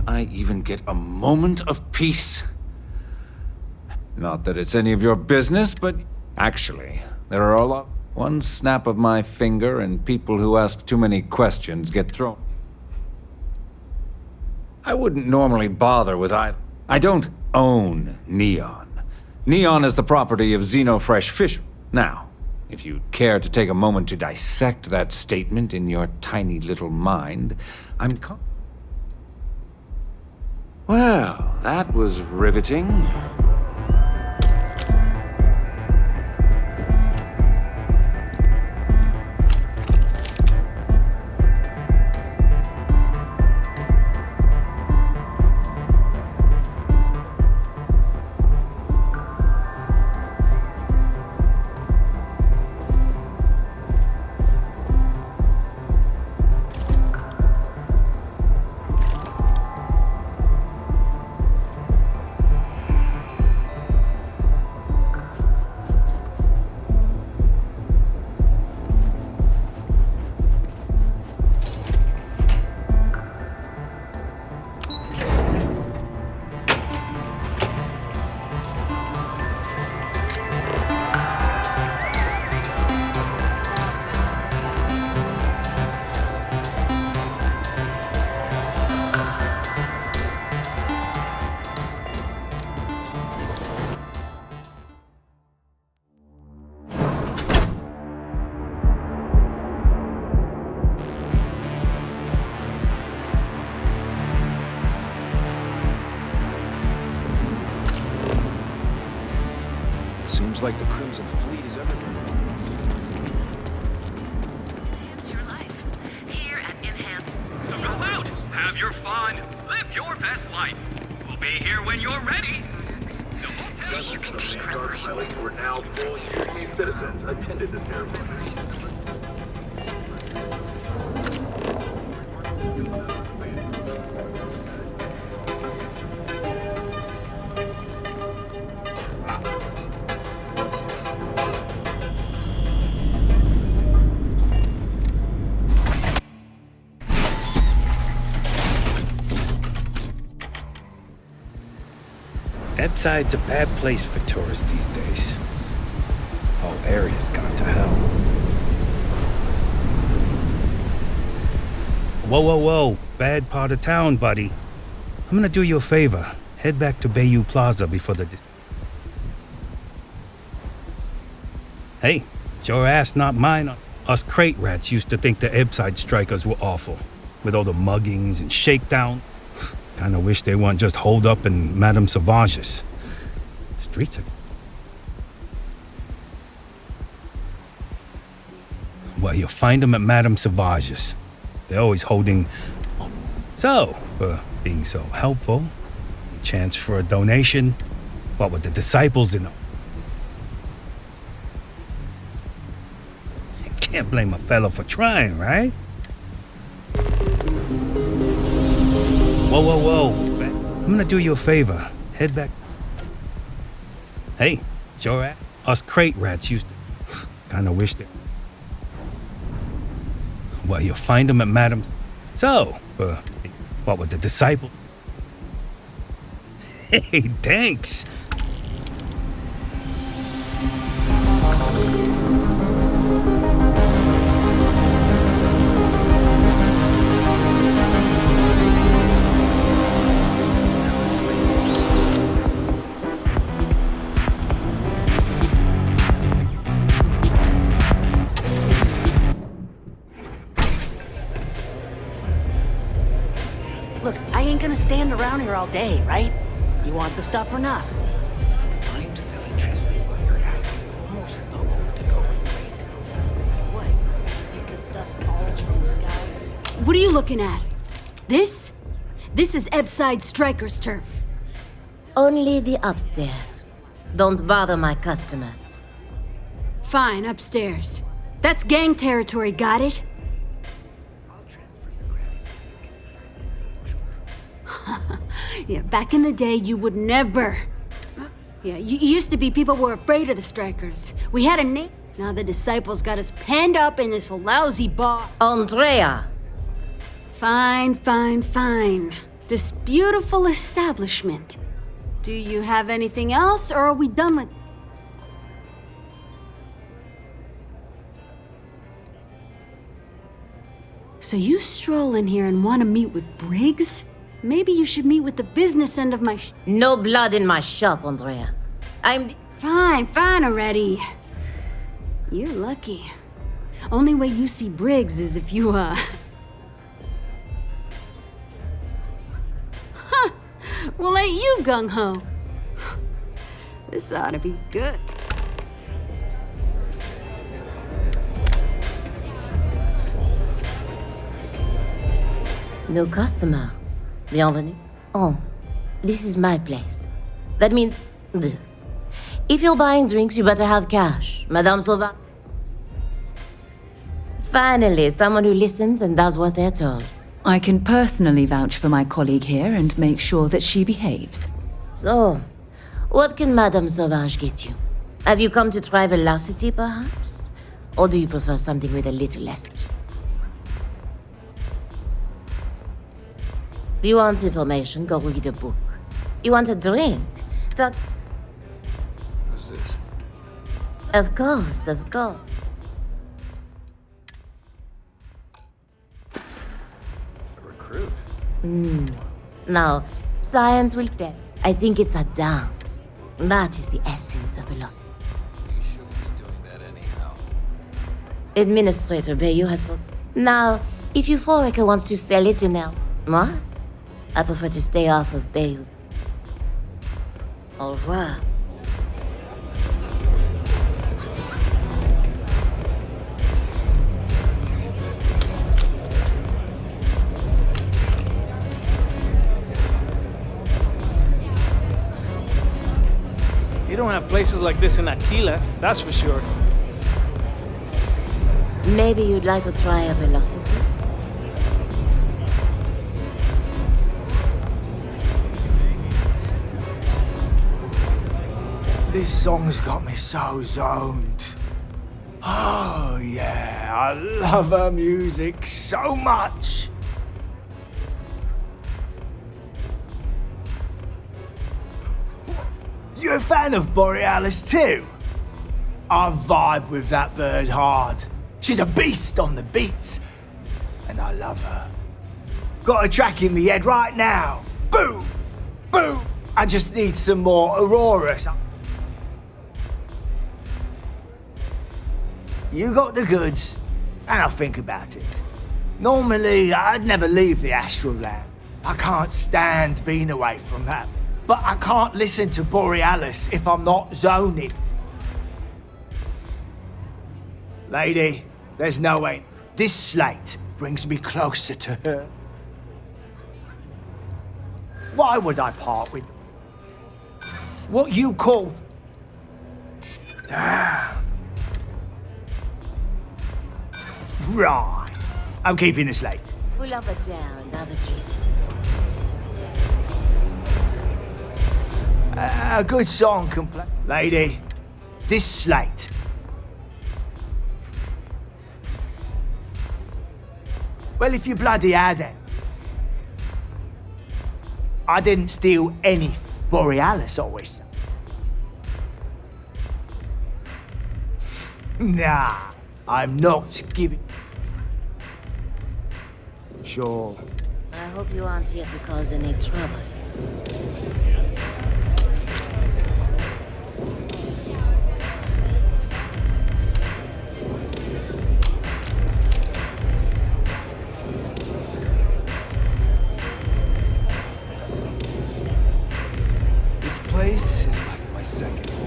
I even get a moment of peace? Not that it's any of your business, but actually, there are a lot. One snap of my finger and people who ask too many questions get thrown. I wouldn't normally bother with I don't own Neon. Neon is the property of Xenofresh Fish. Now, if you'd care to take a moment to dissect that statement in your tiny little mind, Well, that was riveting. Seems like the Crimson Fleet is everywhere. So go out, have your fun, live your best life. We'll be here when you're ready. You can take pilots who are now full UC citizens attended the ceremony. Epside's a bad place for tourists these days. Whole area's gone to hell. Whoa, whoa, whoa. Bad part of town, buddy. I'm gonna do you a favor. Head back to Bayou Plaza before the... Hey, it's your ass, not mine. Us crate rats used to think the Epside strikers were awful. With all the muggings and shakedown. Kinda wish they weren't just holed up in Madame Sauvage's. Streets are... Well, you'll find them at Madame Sauvage's. They're always holding... So, for being so helpful, chance for a donation. What with the disciples and... Can't blame a fellow for trying, right? Whoa, whoa, whoa. I'm gonna do you a favor. Head back. Hey, it's your ass. Us crate rats used to... Kinda wish that... Well, you'll find them at Madam's... So, what with the disciple? Hey, thanks. Look, I ain't gonna stand around here all day, right? You want the stuff or not? I'm still interested, but you're asking almost double the going rate. What? Think this stuff falls from the sky? What are you looking at? This? This is Epside Striker's turf. Only the upstairs. Don't bother my customers. Fine, upstairs. That's gang territory, got it? Yeah, back in the day, you would never. Yeah, you used to be people were afraid of the Strikers. We had a name. Now the disciples got us penned up in this lousy bar. Andrea! Fine, fine, fine. this beautiful establishment. Do you have anything else, or are we done with... So you stroll in here and want to meet with Briggs? Maybe you should meet with the business end of my No blood in my shop, Andrea. Fine already. You're lucky. Only way you see Briggs is if you, Huh! Well, ain't you gung-ho? This ought to be good. New customer. Bienvenue. Oh, this is my place. That means... If you're buying drinks, you better have cash. Madame Sauvage. Finally, someone who listens and does what they're told. I can personally vouch for my colleague here and make sure that she behaves. So, what can Madame Sauvage get you? Have you come to try velocity, perhaps? Or do you prefer something with a little less kick? You want information? Go read a book. You want a drink? Talk... Who's this? Of course, of course. A recruit? Now, science will tell. I think it's a dance. That is the essence of velocity. You shouldn't be doing that anyhow. Administrator Bayou has... Now, if Euphorica wants to sell it in El... What? I prefer to stay off of Bayou's. Au revoir. You don't have places like this in Aquila, that's for sure. Maybe you'd like to try a velocity? This song's got me so zoned. Oh, yeah, I love her music so much. You're a fan of Borealis too? I vibe with that bird hard. She's a beast on the beats, and I love her. Got a track in my head right now. Boom! Boom! I just need some more Auroras. You got the goods, and I'll think about it. Normally, I'd never leave the astral land. I can't stand being away from that. But I can't listen to Borealis if I'm not zoning. Lady, there's no way. This slate brings me closer to her. Why would I part with what you call... Damn. Right. I'm keeping the slate. Pull up a chair and have a drink. A good song can play. Lady, this slate. Well, if you bloody had it. I didn't steal any Borealis always. Nah, I'm not giving. Sure. I hope you aren't here to cause any trouble. This place is like my second home.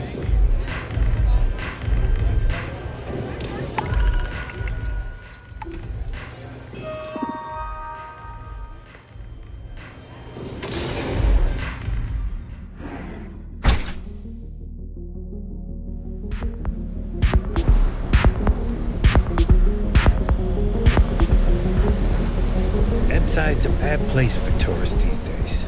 Ebbside's a bad place for tourists these days.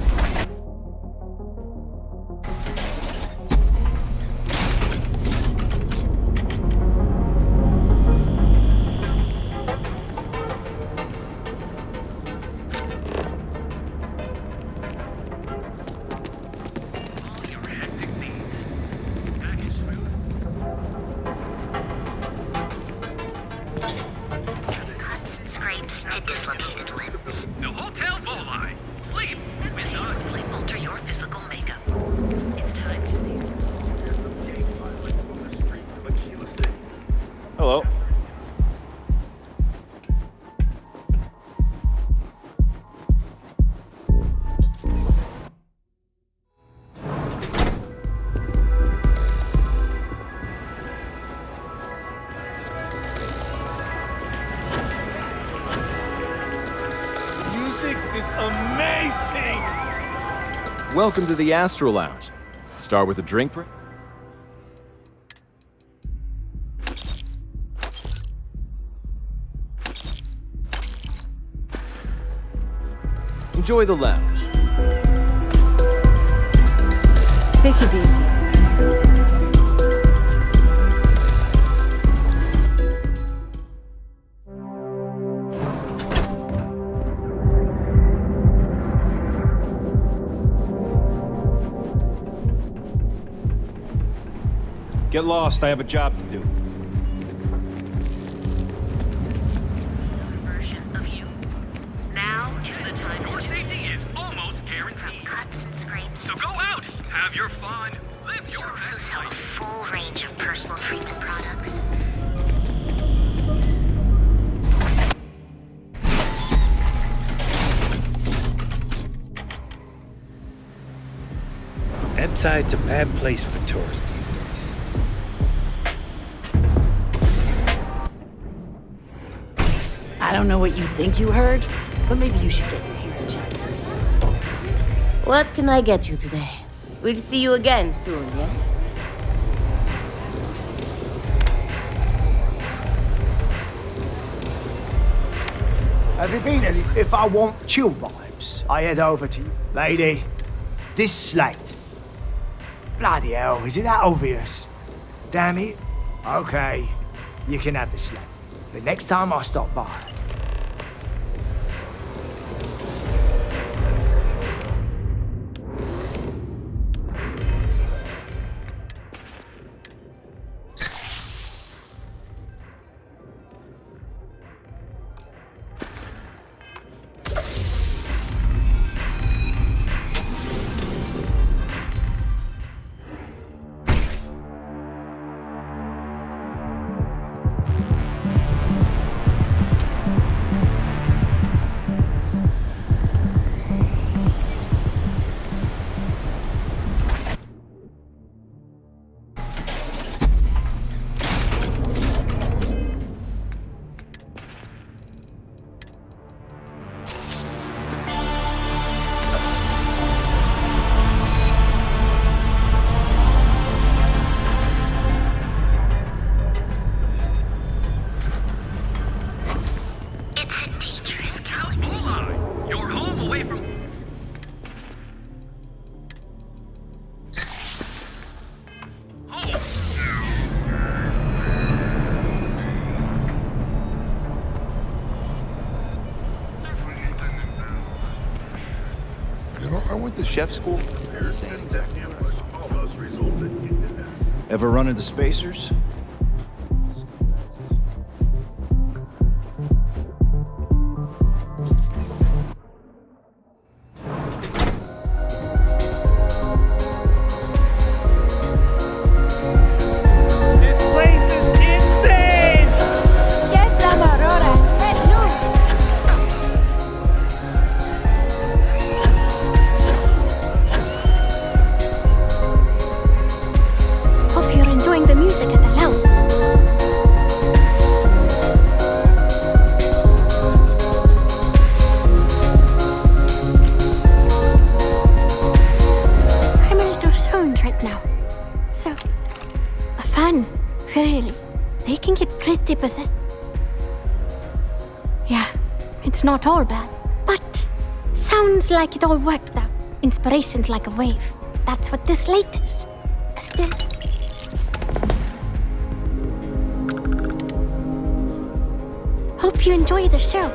to dislocated limb. The Hotel Volai. Sleep with us. Alter your physical makeup. It's time to see. Hello. Music is amazing! Welcome to the Astro Lounge. Start with a drink break. Enjoy the lounge. Take it easy. Get lost, I have a job to do. Version of you. Now is the time. Your safety is almost guaranteed. Cuts and scrapes. So go out, have your fun, live your Also best sell a life. full range of personal treatment products. Ebside's a bad place for tourists these days. I don't know what you think you heard, but maybe you should get in here and check. What can I get you today? We'll see you again soon, yes? Have you been? If I want chill vibes, I head over to you. Lady, this slate. Bloody hell, is it that obvious? Damn it. Okay, you can have the slate. But next time I stop by, You're home away from. You know, I went to chef school. Ever run into spacers? This place is insane! Get some Aurora. Let loose. Hope you're enjoying the music at the lounge. I'm a little stoned right now. So, a fan, really. They can get pretty possessed. Yeah, it's not all bad. But sounds like it all worked out. Inspiration's like a wave. That's what this slate is. Still. Hope you enjoy the show.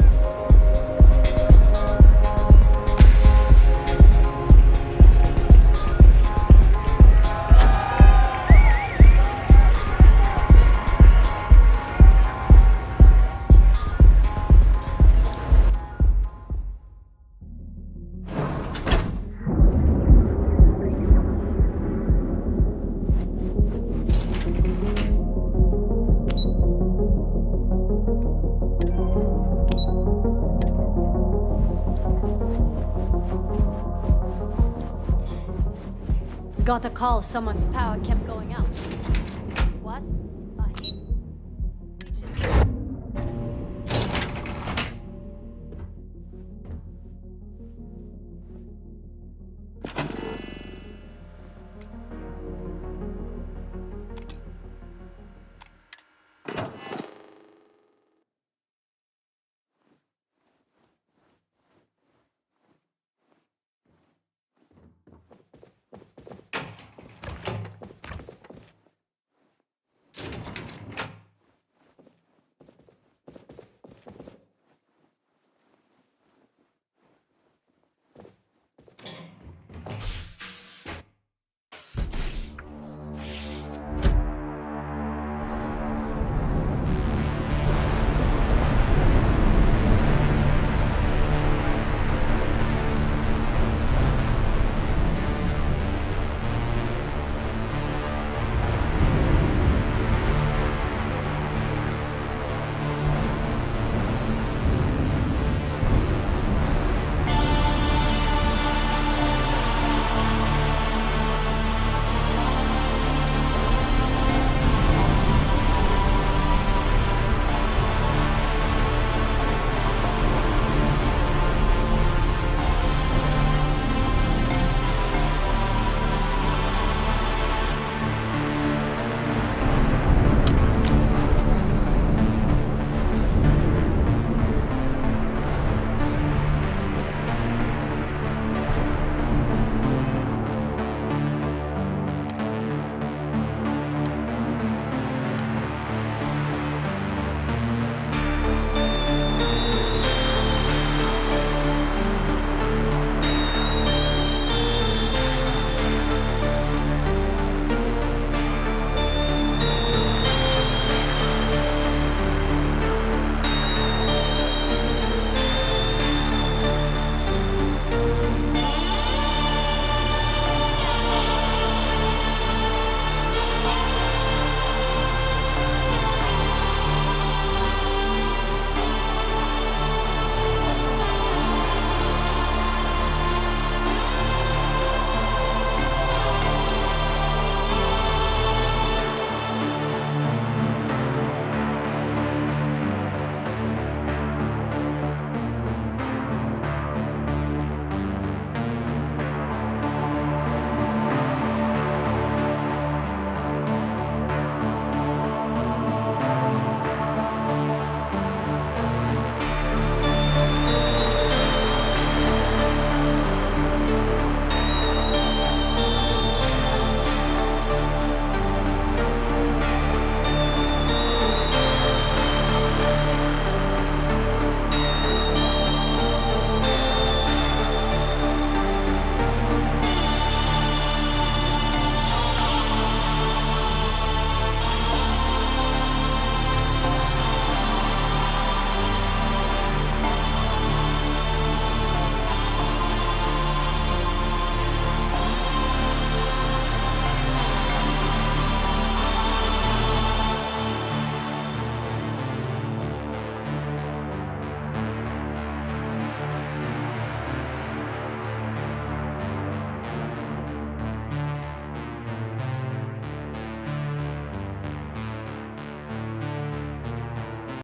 Got the call, someone's power kept going.